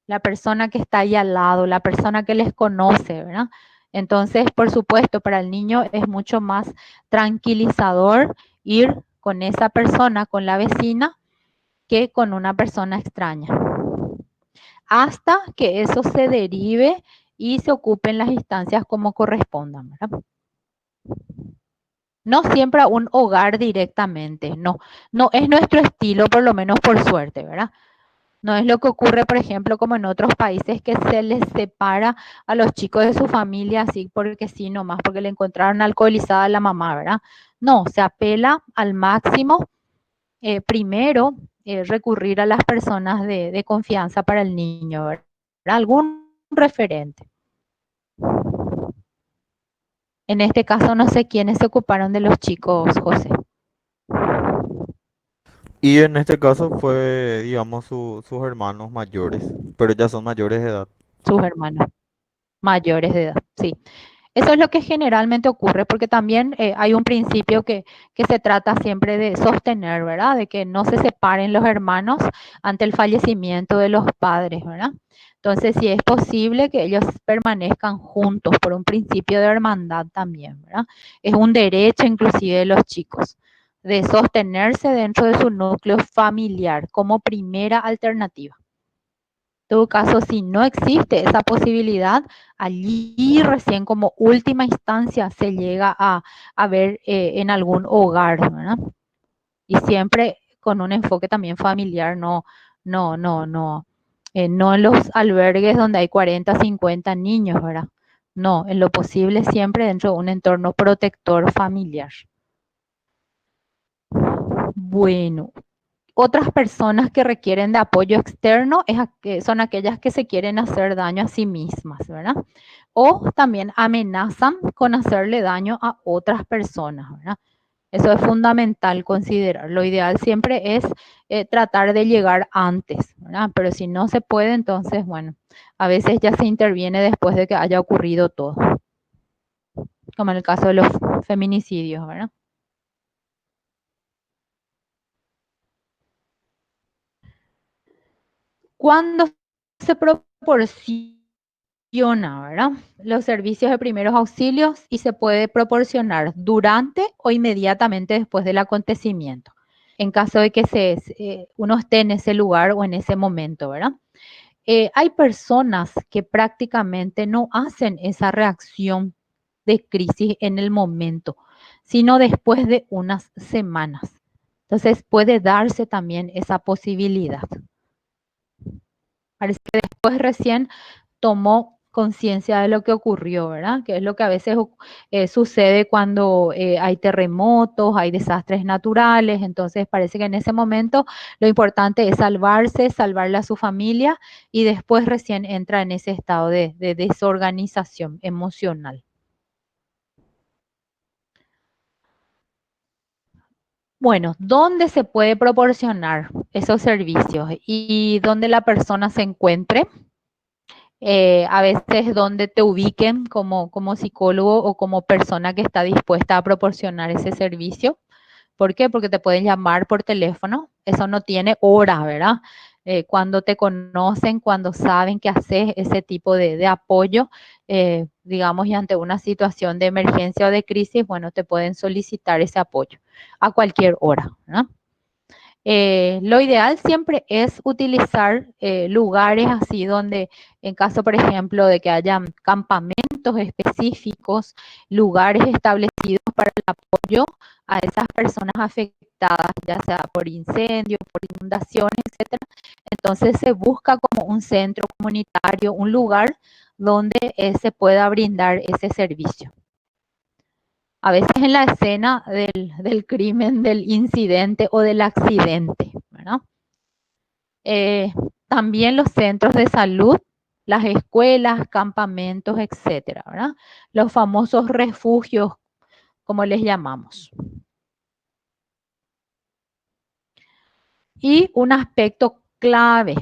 La persona que está ahí al lado, la persona que les conoce, ¿verdad? Entonces, por supuesto, para el niño es mucho más tranquilizador ir con esa persona, con la vecina, que con una persona extraña. Hasta que eso se derive y se ocupen las instancias como correspondan, ¿verdad? No siempre a un hogar directamente, no. No es nuestro estilo, por lo menos por suerte, ¿verdad? No es lo que ocurre, por ejemplo, como en otros países, que se les separa a los chicos de su familia así porque sí, nomás porque le encontraron alcoholizada a la mamá, ¿verdad? No, se apela al máximo, primero, recurrir a las personas de confianza para el niño, ¿verdad? Algún referente. En este caso, no sé quiénes se ocuparon de los chicos, José. Y en este caso fue, digamos, sus hermanos mayores, pero ya son mayores de edad. Sus hermanos mayores de edad, sí. Eso es lo que generalmente ocurre, porque también hay un principio que se trata siempre de sostener, ¿verdad? De que no se separen los hermanos ante el fallecimiento de los padres, ¿verdad? Entonces, si es posible que ellos permanezcan juntos por un principio de hermandad también, ¿verdad? Es un derecho inclusive de los chicos de sostenerse dentro de su núcleo familiar como primera alternativa. En todo caso, si no existe esa posibilidad, allí recién como última instancia se llega a ver en algún hogar, ¿verdad? Y siempre con un enfoque también familiar, no en los albergues donde hay 40, 50 niños, ¿verdad? No, en lo posible siempre dentro de un entorno protector familiar. Bueno, otras personas que requieren de apoyo externo son aquellas que se quieren hacer daño a sí mismas, ¿verdad? O también amenazan con hacerle daño a otras personas, ¿verdad? Eso es fundamental considerar. Lo ideal siempre es tratar de llegar antes, ¿verdad? Pero si no se puede, entonces, bueno, a veces ya se interviene después de que haya ocurrido todo, como en el caso de los feminicidios, ¿verdad? Cuando se proporciona, ¿verdad? Los servicios de primeros auxilios, y se puede proporcionar durante o inmediatamente después del acontecimiento, en caso de que uno esté en ese lugar o en ese momento, ¿verdad? Hay personas que prácticamente no hacen esa reacción de crisis en el momento, sino después de unas semanas. Entonces puede darse también esa posibilidad. Parece que después recién tomó conciencia de lo que ocurrió, ¿verdad? Que es lo que a veces sucede cuando hay terremotos, hay desastres naturales. Entonces parece que en ese momento lo importante es salvarse, salvarle a su familia, y después recién entra en ese estado de desorganización emocional. Bueno, ¿dónde se puede proporcionar esos servicios y dónde la persona se encuentre? A veces donde te ubiquen como psicólogo o como persona que está dispuesta a proporcionar ese servicio. ¿Por qué? Porque te pueden llamar por teléfono, eso no tiene hora, ¿verdad? Cuando te conocen, cuando saben que haces ese tipo de apoyo, digamos, y ante una situación de emergencia o de crisis, bueno, te pueden solicitar ese apoyo a cualquier hora, ¿verdad? Lo ideal siempre es utilizar lugares así donde, en caso, por ejemplo, de que haya campamentos específicos, lugares establecidos establecidos para el apoyo a esas personas afectadas, ya sea por incendios, por inundaciones, etcétera. Entonces se busca como un centro comunitario, un lugar donde se pueda brindar ese servicio. A veces en la escena del crimen, del incidente o del accidente, ¿verdad? También los centros de salud, las escuelas, campamentos, etcétera, ¿verdad? Los famosos refugios, como les llamamos. Y un aspecto clave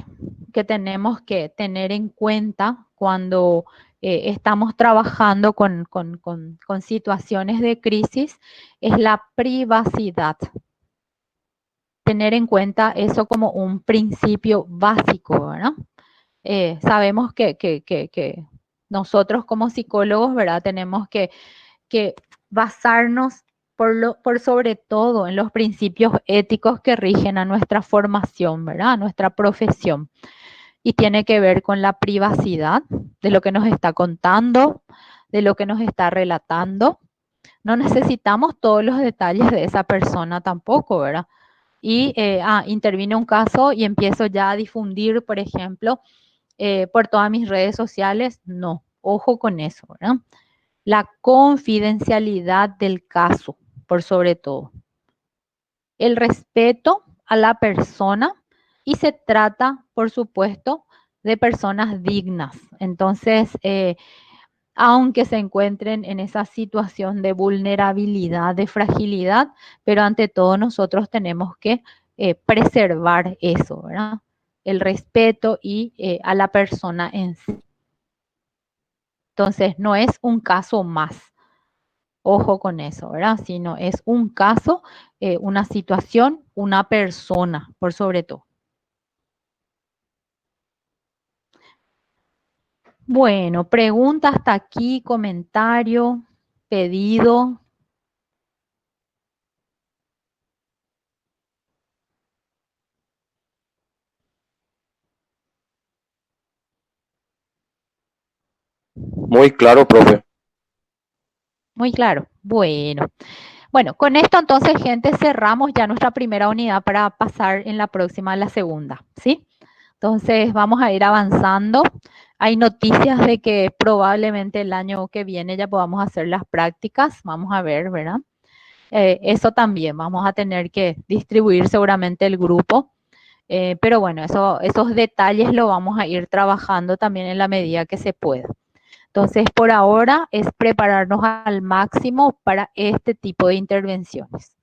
que tenemos que tener en cuenta cuando estamos trabajando con situaciones de crisis es la privacidad. Tener en cuenta eso como un principio básico, ¿verdad? Sabemos que nosotros como psicólogos, ¿verdad? Tenemos que basarnos por sobre todo en los principios éticos que rigen a nuestra formación, ¿verdad? A nuestra profesión. Y tiene que ver con la privacidad de lo que nos está contando, de lo que nos está relatando. No necesitamos todos los detalles de esa persona tampoco, ¿verdad? Y interviene un caso y empiezo ya a difundir, por ejemplo, por todas mis redes sociales. No, ojo con eso, ¿verdad? La confidencialidad del caso, por sobre todo. El respeto a la persona y se trata, por supuesto, de personas dignas. Entonces, aunque se encuentren en esa situación de vulnerabilidad, de fragilidad, pero ante todo nosotros tenemos que preservar eso, ¿verdad? El respeto y a la persona en sí. Entonces, no es un caso más. Ojo con eso, ¿verdad? Sino es un caso, una situación, una persona, por sobre todo. Bueno, pregunta hasta aquí, comentario, pedido. Muy claro, profe. Muy claro. Bueno, con esto entonces, gente, cerramos ya nuestra primera unidad para pasar en la próxima a la segunda, ¿sí? Entonces vamos a ir avanzando. Hay noticias de que probablemente el año que viene ya podamos hacer las prácticas. Vamos a ver, ¿verdad? Eso también, vamos a tener que distribuir seguramente el grupo. Pero bueno, esos detalles lo vamos a ir trabajando también en la medida que se pueda. Entonces, por ahora es prepararnos al máximo para este tipo de intervenciones.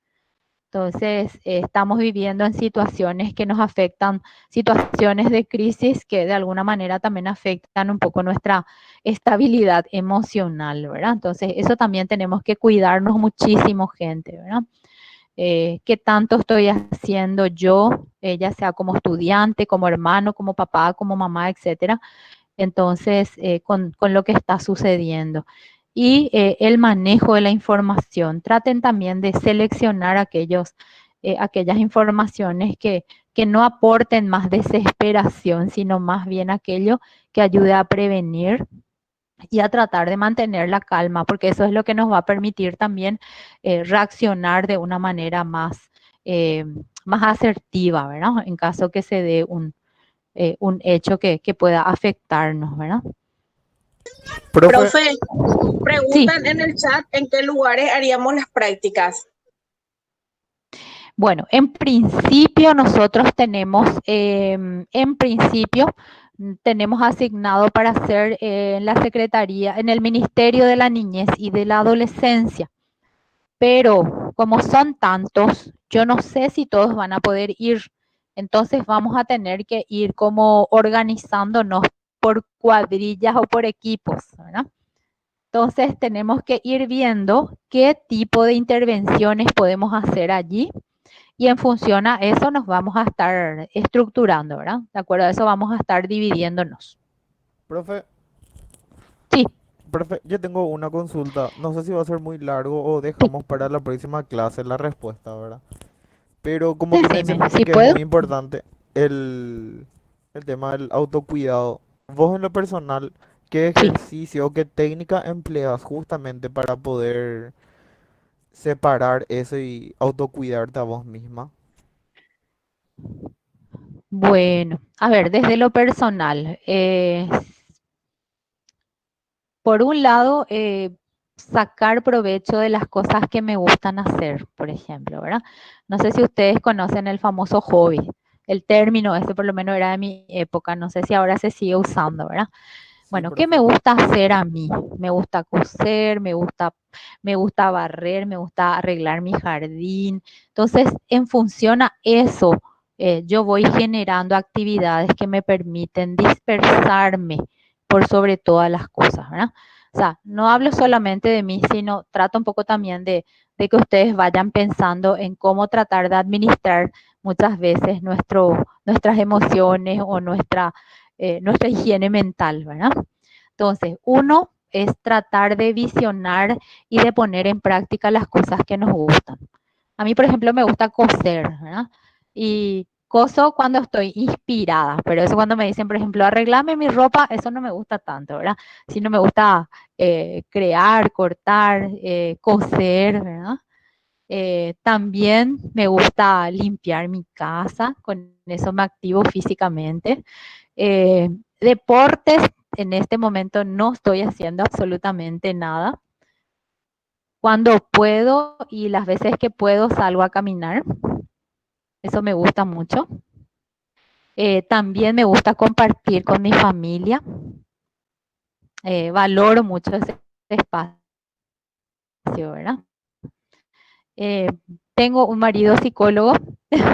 Entonces, estamos viviendo en situaciones que nos afectan, situaciones de crisis que de alguna manera también afectan un poco nuestra estabilidad emocional, ¿verdad? Entonces, eso también tenemos que cuidarnos muchísimo, gente, ¿verdad? ¿Qué tanto estoy haciendo yo, ya sea como estudiante, como hermano, como papá, como mamá, etcétera? Entonces, con lo que está sucediendo. Y el manejo de la información. Traten también de seleccionar aquellas informaciones que no aporten más desesperación, sino más bien aquello que ayude a prevenir y a tratar de mantener la calma, porque eso es lo que nos va a permitir también reaccionar de una manera eh, más asertiva, ¿verdad? En caso que se dé un hecho que pueda afectarnos, ¿verdad? Profe, Profe, Sí, preguntan en el chat en qué lugares haríamos las prácticas. bueno, en principio nosotros tenemos, en principio, tenemos asignado para hacer en la Secretaría, en el Ministerio de la Niñez y de la Adolescencia, pero como son tantos, yo no sé si todos van a poder ir, entonces vamos a tener que ir como organizándonos por cuadrillas o por equipos, ¿verdad? Entonces tenemos que ir viendo qué tipo de intervenciones podemos hacer allí y en función a eso nos vamos a estar estructurando, ¿verdad? De acuerdo a eso vamos a estar dividiéndonos. profe, Sí, profe, yo tengo una consulta. No sé si va a ser muy largo o sí, dejamos para la próxima clase la respuesta, ¿verdad? Pero como que decime, mencionaste si que es puedo. muy importante el tema del autocuidado. Vos en lo personal, ¿qué Sí. ejercicio o qué técnica empleas justamente para poder separar eso y autocuidarte a vos misma? Bueno, a ver, desde lo personal, por un lado, sacar provecho de las cosas que me gustan hacer, por ejemplo, ¿verdad? No sé si ustedes conocen el famoso hobby. El término, ese por lo menos era de mi época, no sé si ahora se sigue usando, ¿verdad? Sí, Bueno, ¿qué me profe. gusta hacer a mí? Me gusta coser, me gusta barrer, me gusta arreglar mi jardín. Entonces, en función a eso, yo voy generando actividades que me permiten dispersarme por sobre todas las cosas, ¿verdad? O sea, no hablo solamente de mí, sino trato un poco también de que ustedes vayan pensando en cómo tratar de administrar muchas veces nuestras emociones o nuestra higiene mental, ¿verdad? Entonces, uno es tratar de visionar y de poner en práctica las cosas que nos gustan. A mí, por ejemplo, me gusta coser, ¿verdad? Y coso cuando estoy inspirada, pero eso cuando me dicen, por ejemplo, arreglame mi ropa, eso no me gusta tanto, ¿verdad? Sino me gusta crear, cortar, coser, ¿verdad? También me gusta limpiar mi casa, con eso me activo físicamente. Eh, Deportes, en este momento no estoy haciendo absolutamente nada. Cuando puedo y las veces que puedo salgo a caminar, eso me gusta mucho. También me gusta compartir con mi familia. Valoro mucho ese espacio, ¿verdad? Eh, Tengo un marido psicólogo,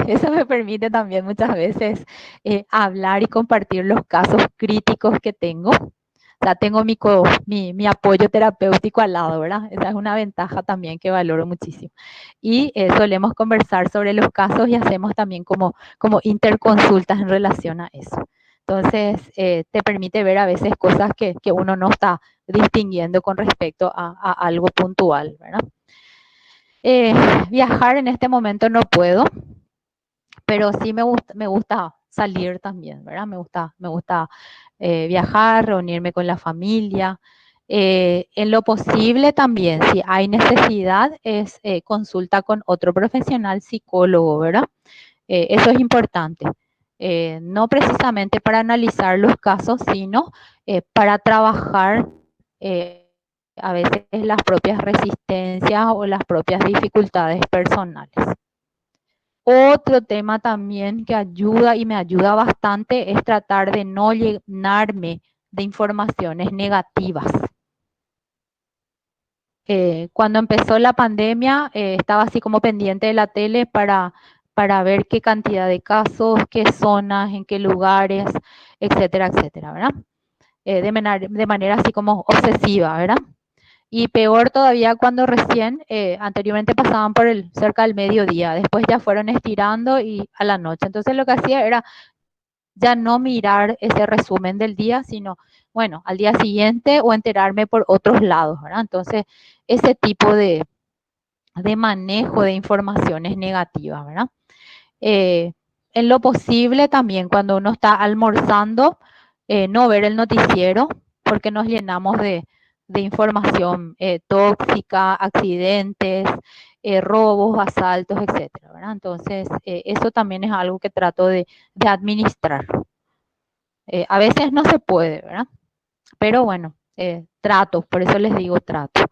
eso me permite también muchas veces hablar y compartir los casos críticos que tengo. O sea, tengo mi apoyo terapéutico al lado, ¿verdad? Esa es una ventaja también que valoro muchísimo. Y solemos conversar sobre los casos y hacemos también como interconsultas en relación a eso. Entonces, te permite ver a veces cosas que uno no está distinguiendo con respecto a algo puntual, ¿verdad? Eh, Viajar en este momento no puedo, pero sí me gusta salir también, ¿verdad? Me gusta viajar, reunirme con la familia. En lo posible también, si hay necesidad, es consulta con otro profesional psicólogo, ¿verdad? Eso es importante. No precisamente para analizar los casos, sino para trabajar a veces las propias resistencias o las propias dificultades personales. Otro tema también que ayuda y me ayuda bastante es tratar de no llenarme de informaciones negativas. Cuando empezó la pandemia, estaba así como pendiente de la tele para ver qué cantidad de casos, qué zonas, en qué lugares, etcétera, etcétera, ¿verdad? De manera así como obsesiva, ¿verdad? Y peor todavía cuando recién, anteriormente pasaban cerca del mediodía, después ya fueron estirando y a la noche. Entonces lo que hacía era ya no mirar ese resumen del día, sino, bueno, al día siguiente o enterarme por otros lados, ¿verdad? Entonces, ese tipo de manejo de informaciones negativas, ¿verdad? Eh, en lo posible también cuando uno está almorzando, no ver el noticiero porque nos llenamos de información tóxica, accidentes, robos, asaltos, etcétera, ¿verdad? Entonces, eso también es algo que trato de administrar. A veces no se puede, ¿verdad? Pero bueno, trato, por eso les digo trato.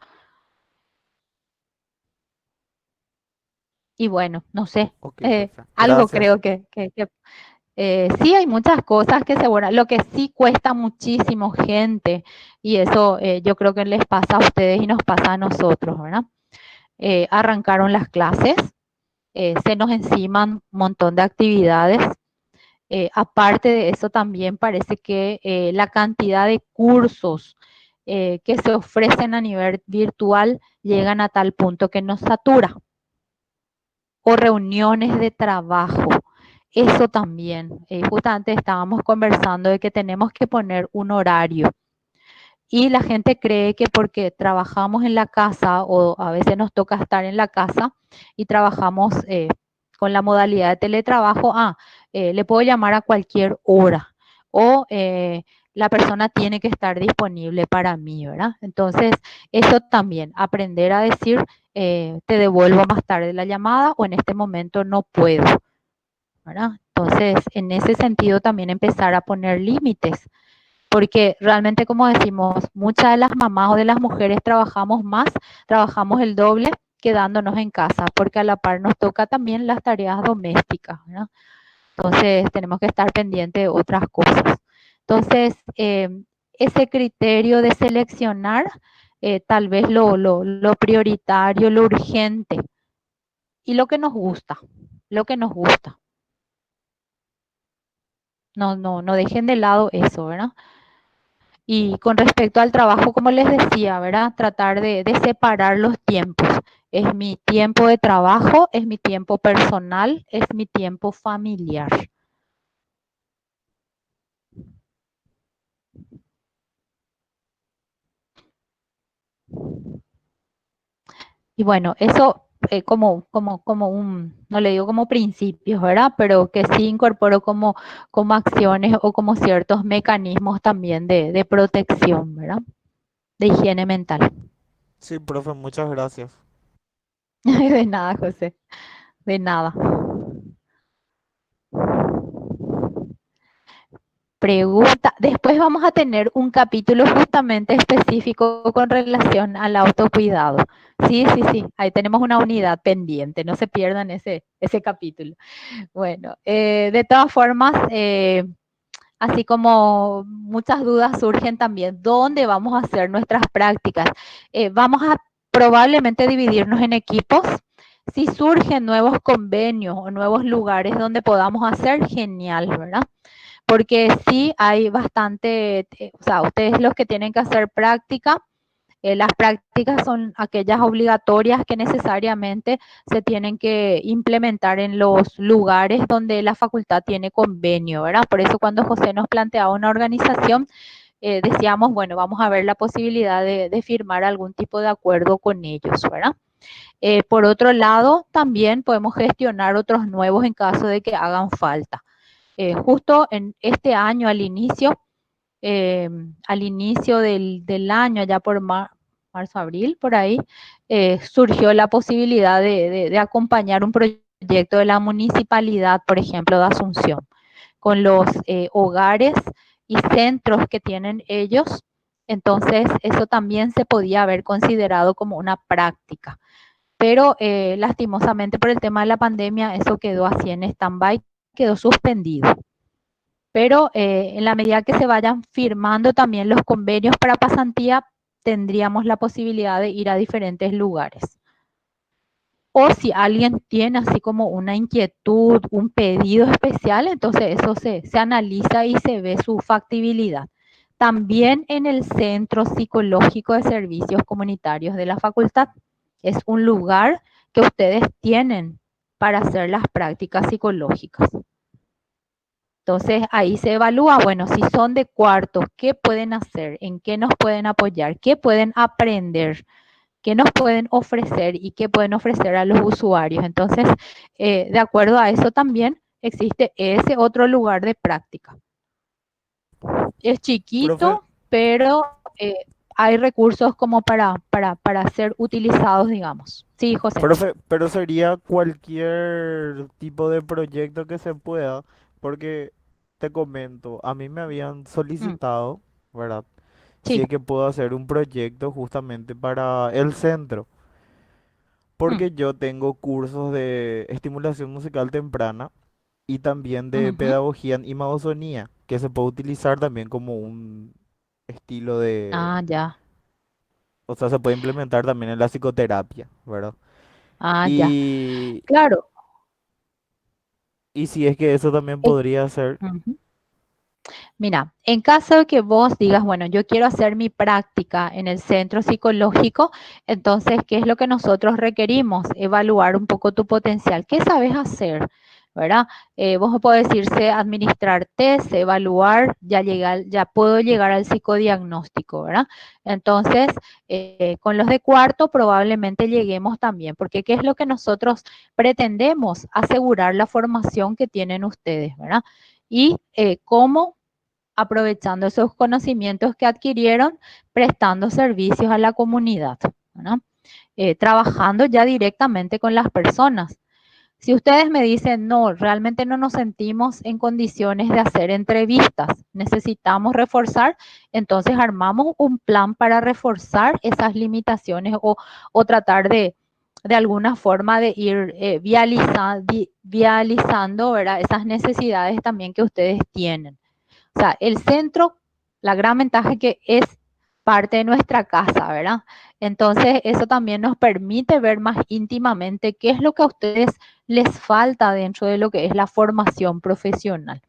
Y bueno, no sé, Ok, profe. algo Gracias. creo que sí hay muchas cosas que se borran. Lo que sí cuesta muchísimo gente, y eso yo creo que les pasa a ustedes y nos pasa a nosotros, ¿verdad? Arrancaron las clases, se nos enciman un montón de actividades. Aparte de eso, también parece que la cantidad de cursos que se ofrecen a nivel virtual llegan a tal punto que nos satura. O reuniones de trabajo. Eso también. Justamente estábamos conversando de que tenemos que poner un horario. Y la gente cree que porque trabajamos en la casa o a veces nos toca estar en la casa y trabajamos con la modalidad de teletrabajo, le puedo llamar a cualquier hora. O la persona tiene que estar disponible para mí, ¿verdad? Entonces, eso también, aprender a decir, te devuelvo más tarde la llamada o en este momento no puedo, ¿verdad? Entonces, en ese sentido también empezar a poner límites, porque realmente, como decimos, muchas de las mamás o de las mujeres trabajamos más, trabajamos el doble quedándonos en casa, porque a la par nos toca también las tareas domésticas, ¿verdad? Entonces, tenemos que estar pendientes de otras cosas. Entonces, ese criterio de seleccionar tal vez lo prioritario, lo urgente y lo que nos gusta, lo que nos gusta. No dejen de lado eso, ¿verdad? Y con respecto al trabajo, como les decía, ¿verdad? Tratar de separar los tiempos. Es mi tiempo de trabajo, es mi tiempo personal, es mi tiempo familiar. Y bueno, eso como no le digo como principios, ¿verdad? Pero que sí incorporo como acciones o como ciertos mecanismos también de protección, ¿verdad? De higiene mental. Sí, profe, muchas gracias. De nada, José, de nada. Pregunta. Después vamos a tener un capítulo justamente específico con relación al autocuidado. Sí, sí, sí. Ahí tenemos una unidad pendiente. No se pierdan ese capítulo. Bueno, de todas formas, así como muchas dudas surgen también, ¿dónde vamos a hacer nuestras prácticas? Vamos a probablemente dividirnos en equipos. Si surgen nuevos convenios o nuevos lugares donde podamos hacer, genial, ¿verdad? Porque sí hay bastante, o sea, ustedes los que tienen que hacer práctica, las prácticas son aquellas obligatorias que necesariamente se tienen que implementar en los lugares donde la facultad tiene convenio, ¿verdad? Por eso cuando José nos planteaba una organización, decíamos, bueno, vamos a ver la posibilidad de firmar algún tipo de acuerdo con ellos, ¿verdad? Por otro lado, también podemos gestionar otros nuevos en caso de que hagan falta. Justo en este año, al inicio del año, ya por marzo, abril, por ahí, surgió la posibilidad de acompañar un proyecto de la municipalidad, por ejemplo, de Asunción, con los hogares y centros que tienen ellos. Entonces, eso también se podía haber considerado como una práctica. Pero lastimosamente por el tema de la pandemia, eso quedó así en stand-by, quedó suspendido. Pero en la medida que se vayan firmando también los convenios para pasantía, tendríamos la posibilidad de ir a diferentes lugares. O si alguien tiene así como una inquietud, un pedido especial, entonces eso se analiza y se ve su factibilidad. También en el Centro Psicológico de Servicios Comunitarios de la Facultad. Es un lugar que ustedes tienen para hacer las prácticas psicológicas. Entonces ahí se evalúa, bueno, si son de cuarto, ¿qué pueden hacer? ¿En qué nos pueden apoyar? ¿Qué pueden aprender? ¿Qué nos pueden ofrecer y qué pueden ofrecer a los usuarios? Entonces, de acuerdo a eso también existe ese otro lugar de práctica. Es Profe, chiquito, pero hay recursos como para ser utilizados, digamos. Sí, José. profe, pero sería cualquier tipo de proyecto que se pueda, porque te comento, a mí me habían Mm, solicitado, ¿verdad? Si sí. es que puedo hacer un proyecto justamente para el centro, Mm, porque yo tengo cursos de estimulación musical temprana y también de ujú. pedagogía en imaosonía, que se puede utilizar también como un estilo de, Ah, ya. o sea, se puede implementar también en la psicoterapia, ¿verdad? Ah, ya. Y, Claro. y si es que eso también eh, podría ser, ujú. Mira, en caso de que vos digas, bueno, yo quiero hacer mi práctica en el centro psicológico, entonces, ¿qué es lo que nosotros requerimos? Evaluar un poco tu potencial. ¿Qué sabes hacer? ¿Verdad? Vos podés decirse administrar test, evaluar, ya puedo llegar al psicodiagnóstico, ¿verdad? Entonces, con los de cuarto probablemente lleguemos también, porque ¿qué es lo que nosotros pretendemos? Asegurar la formación que tienen ustedes, ¿verdad? Y cómo aprovechando esos conocimientos que adquirieron, prestando servicios a la comunidad, ¿verdad? Trabajando ya directamente con las personas. Si ustedes me dicen, no, realmente no nos sentimos en condiciones de hacer entrevistas, necesitamos reforzar, entonces armamos un plan para reforzar esas limitaciones o tratar de alguna forma de ir vializando, ¿verdad? Esas necesidades también que ustedes tienen. O sea, el centro, la gran ventaja es que es parte de nuestra casa, ¿verdad? Entonces, eso también nos permite ver más íntimamente qué es lo que a ustedes les falta dentro de lo que es la formación profesional.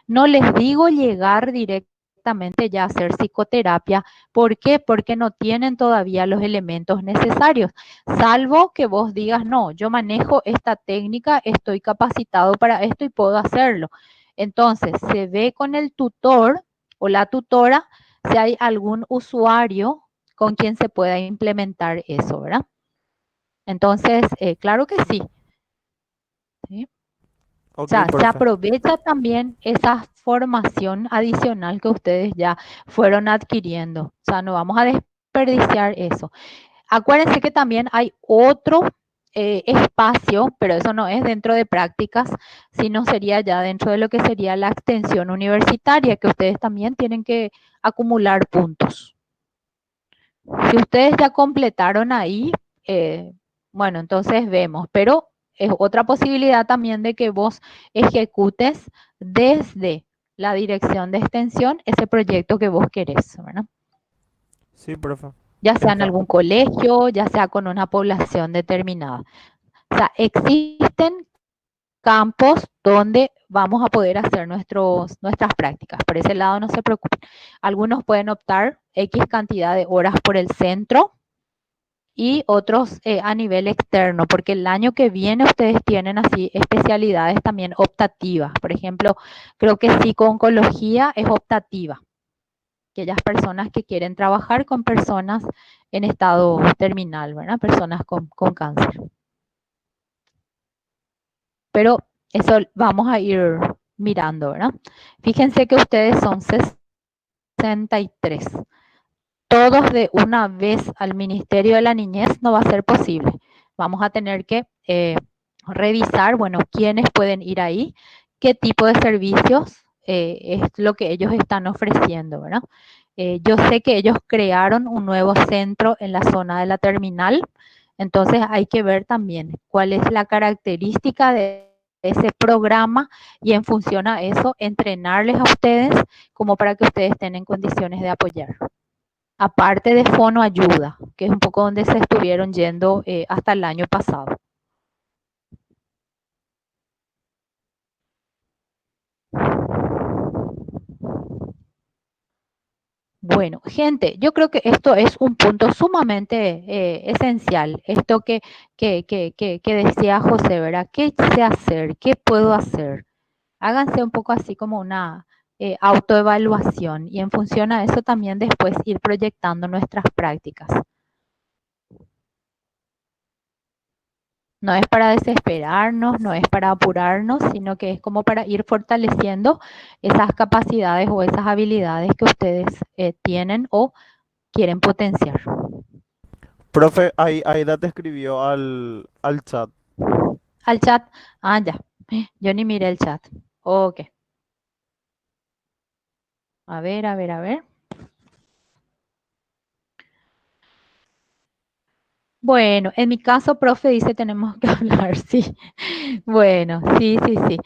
No les digo llegar directamente ya a hacer psicoterapia. ¿Por qué? Porque no tienen todavía los elementos necesarios, salvo que vos digas, no, yo manejo esta técnica, estoy capacitado para esto y puedo hacerlo. Entonces, se ve con el tutor o la tutora si hay algún usuario con quien se pueda implementar eso, ¿verdad? Entonces, claro que sí. ¿Sí? O Ok, sea, se profe. aprovecha también esa formación adicional que ustedes ya fueron adquiriendo. O sea, no vamos a desperdiciar eso. Acuérdense que también hay otro espacio, pero eso no es dentro de prácticas, sino sería ya dentro de lo que sería la extensión universitaria, que ustedes también tienen que acumular puntos. Si ustedes ya completaron ahí, bueno, entonces vemos, pero es otra posibilidad también de que vos ejecutes desde la dirección de extensión ese proyecto que vos querés, ¿verdad? Sí, profe. Ya sea en Está. algún colegio, ya sea con una población determinada. O sea, existen campos donde vamos a poder hacer nuestras prácticas. Por ese lado no se preocupen. Algunos pueden optar X cantidad de horas por el centro y otros a nivel externo, porque el año que viene ustedes tienen así especialidades también optativas. Por ejemplo, creo que psico-oncología es optativa. Aquellas personas que quieren trabajar con personas en estado terminal, ¿verdad? Personas con cáncer. Pero eso vamos a ir mirando, ¿verdad? Fíjense que ustedes son 63. Todos de una vez al Ministerio de la Niñez no va a ser posible. Vamos a tener que revisar, bueno, quiénes pueden ir ahí, qué tipo de servicios es lo que ellos están ofreciendo, ¿verdad? Yo sé que ellos crearon un nuevo centro en la zona de la terminal, entonces hay que ver también cuál es la característica de ese programa y en función a eso entrenarles a ustedes como para que ustedes estén en condiciones de apoyar. Aparte de Fono Ayuda, que es un poco donde se estuvieron yendo hasta el año pasado. Bueno, gente, yo creo que esto es un punto sumamente esencial, esto que decía José, ¿verdad? ¿Qué sé hacer? ¿Qué puedo hacer? Háganse un poco así como una autoevaluación y en función a eso también después ir proyectando nuestras prácticas. No es para desesperarnos, no es para apurarnos, sino que es como para ir fortaleciendo esas capacidades o esas habilidades que ustedes tienen o quieren potenciar. Profe, Aida te escribió al chat. Al chat, ya, yo ni miré el chat. Ok, a ver, a ver, a ver. Bueno, en mi caso, profe, dice tenemos que hablar, sí. Bueno, sí, sí, sí.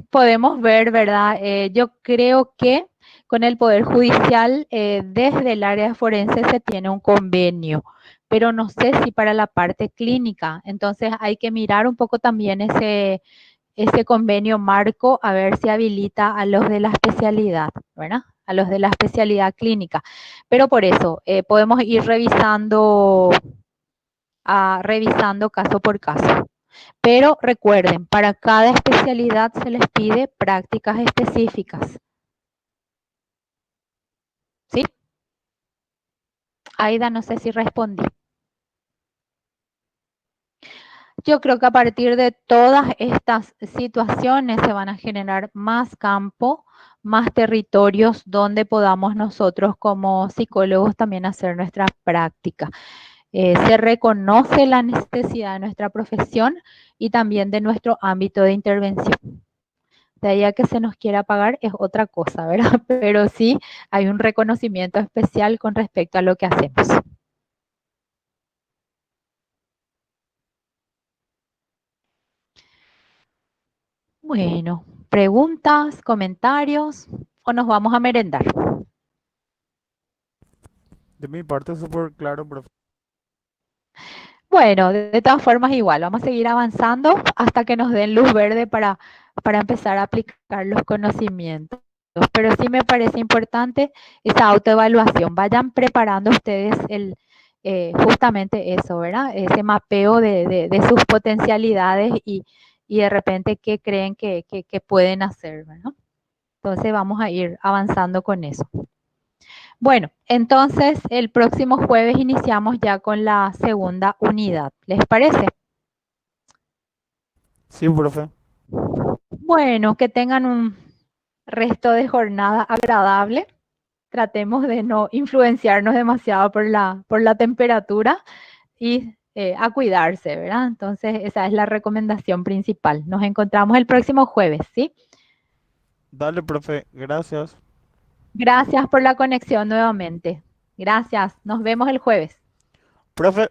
Podemos ver, ¿verdad? Yo creo que con el Poder Judicial, desde el área forense se tiene un convenio, pero no sé si para la parte clínica. Entonces hay que mirar un poco también ese convenio marco, a ver si habilita a los de la especialidad, ¿verdad? A los de la especialidad clínica. Pero por eso, podemos ir revisando caso por caso. Pero recuerden, para cada especialidad se les pide prácticas específicas. ¿Sí? Aida, no sé si respondí. Yo creo que a partir de todas estas situaciones se van a generar más campo más territorios donde podamos nosotros como psicólogos también hacer nuestra práctica. Se reconoce la necesidad de nuestra profesión y también de nuestro ámbito de intervención. De ahí a que se nos quiera pagar es otra cosa, ¿verdad? Pero sí hay un reconocimiento especial con respecto a lo que hacemos. Bueno, preguntas, comentarios o nos vamos a merendar. De mi parte, súper claro, profe. Bueno, de todas formas igual, vamos a seguir avanzando hasta que nos den luz verde para empezar a aplicar los conocimientos. Pero sí me parece importante esa autoevaluación. Vayan preparando ustedes justamente eso, ¿verdad? Ese mapeo de sus potencialidades y de repente qué creen que pueden hacer, ¿verdad? Entonces vamos a ir avanzando con eso. Bueno, entonces el próximo jueves iniciamos ya con la segunda unidad. ¿Les parece? Sí, profe. Bueno, que tengan un resto de jornada agradable. Tratemos de no influenciarnos demasiado por la temperatura y a cuidarse, ¿verdad? Entonces, esa es la recomendación principal. Nos encontramos el próximo jueves, ¿sí? Dale, profe. Gracias. Gracias por la conexión nuevamente. Gracias. Nos vemos el jueves. Profe,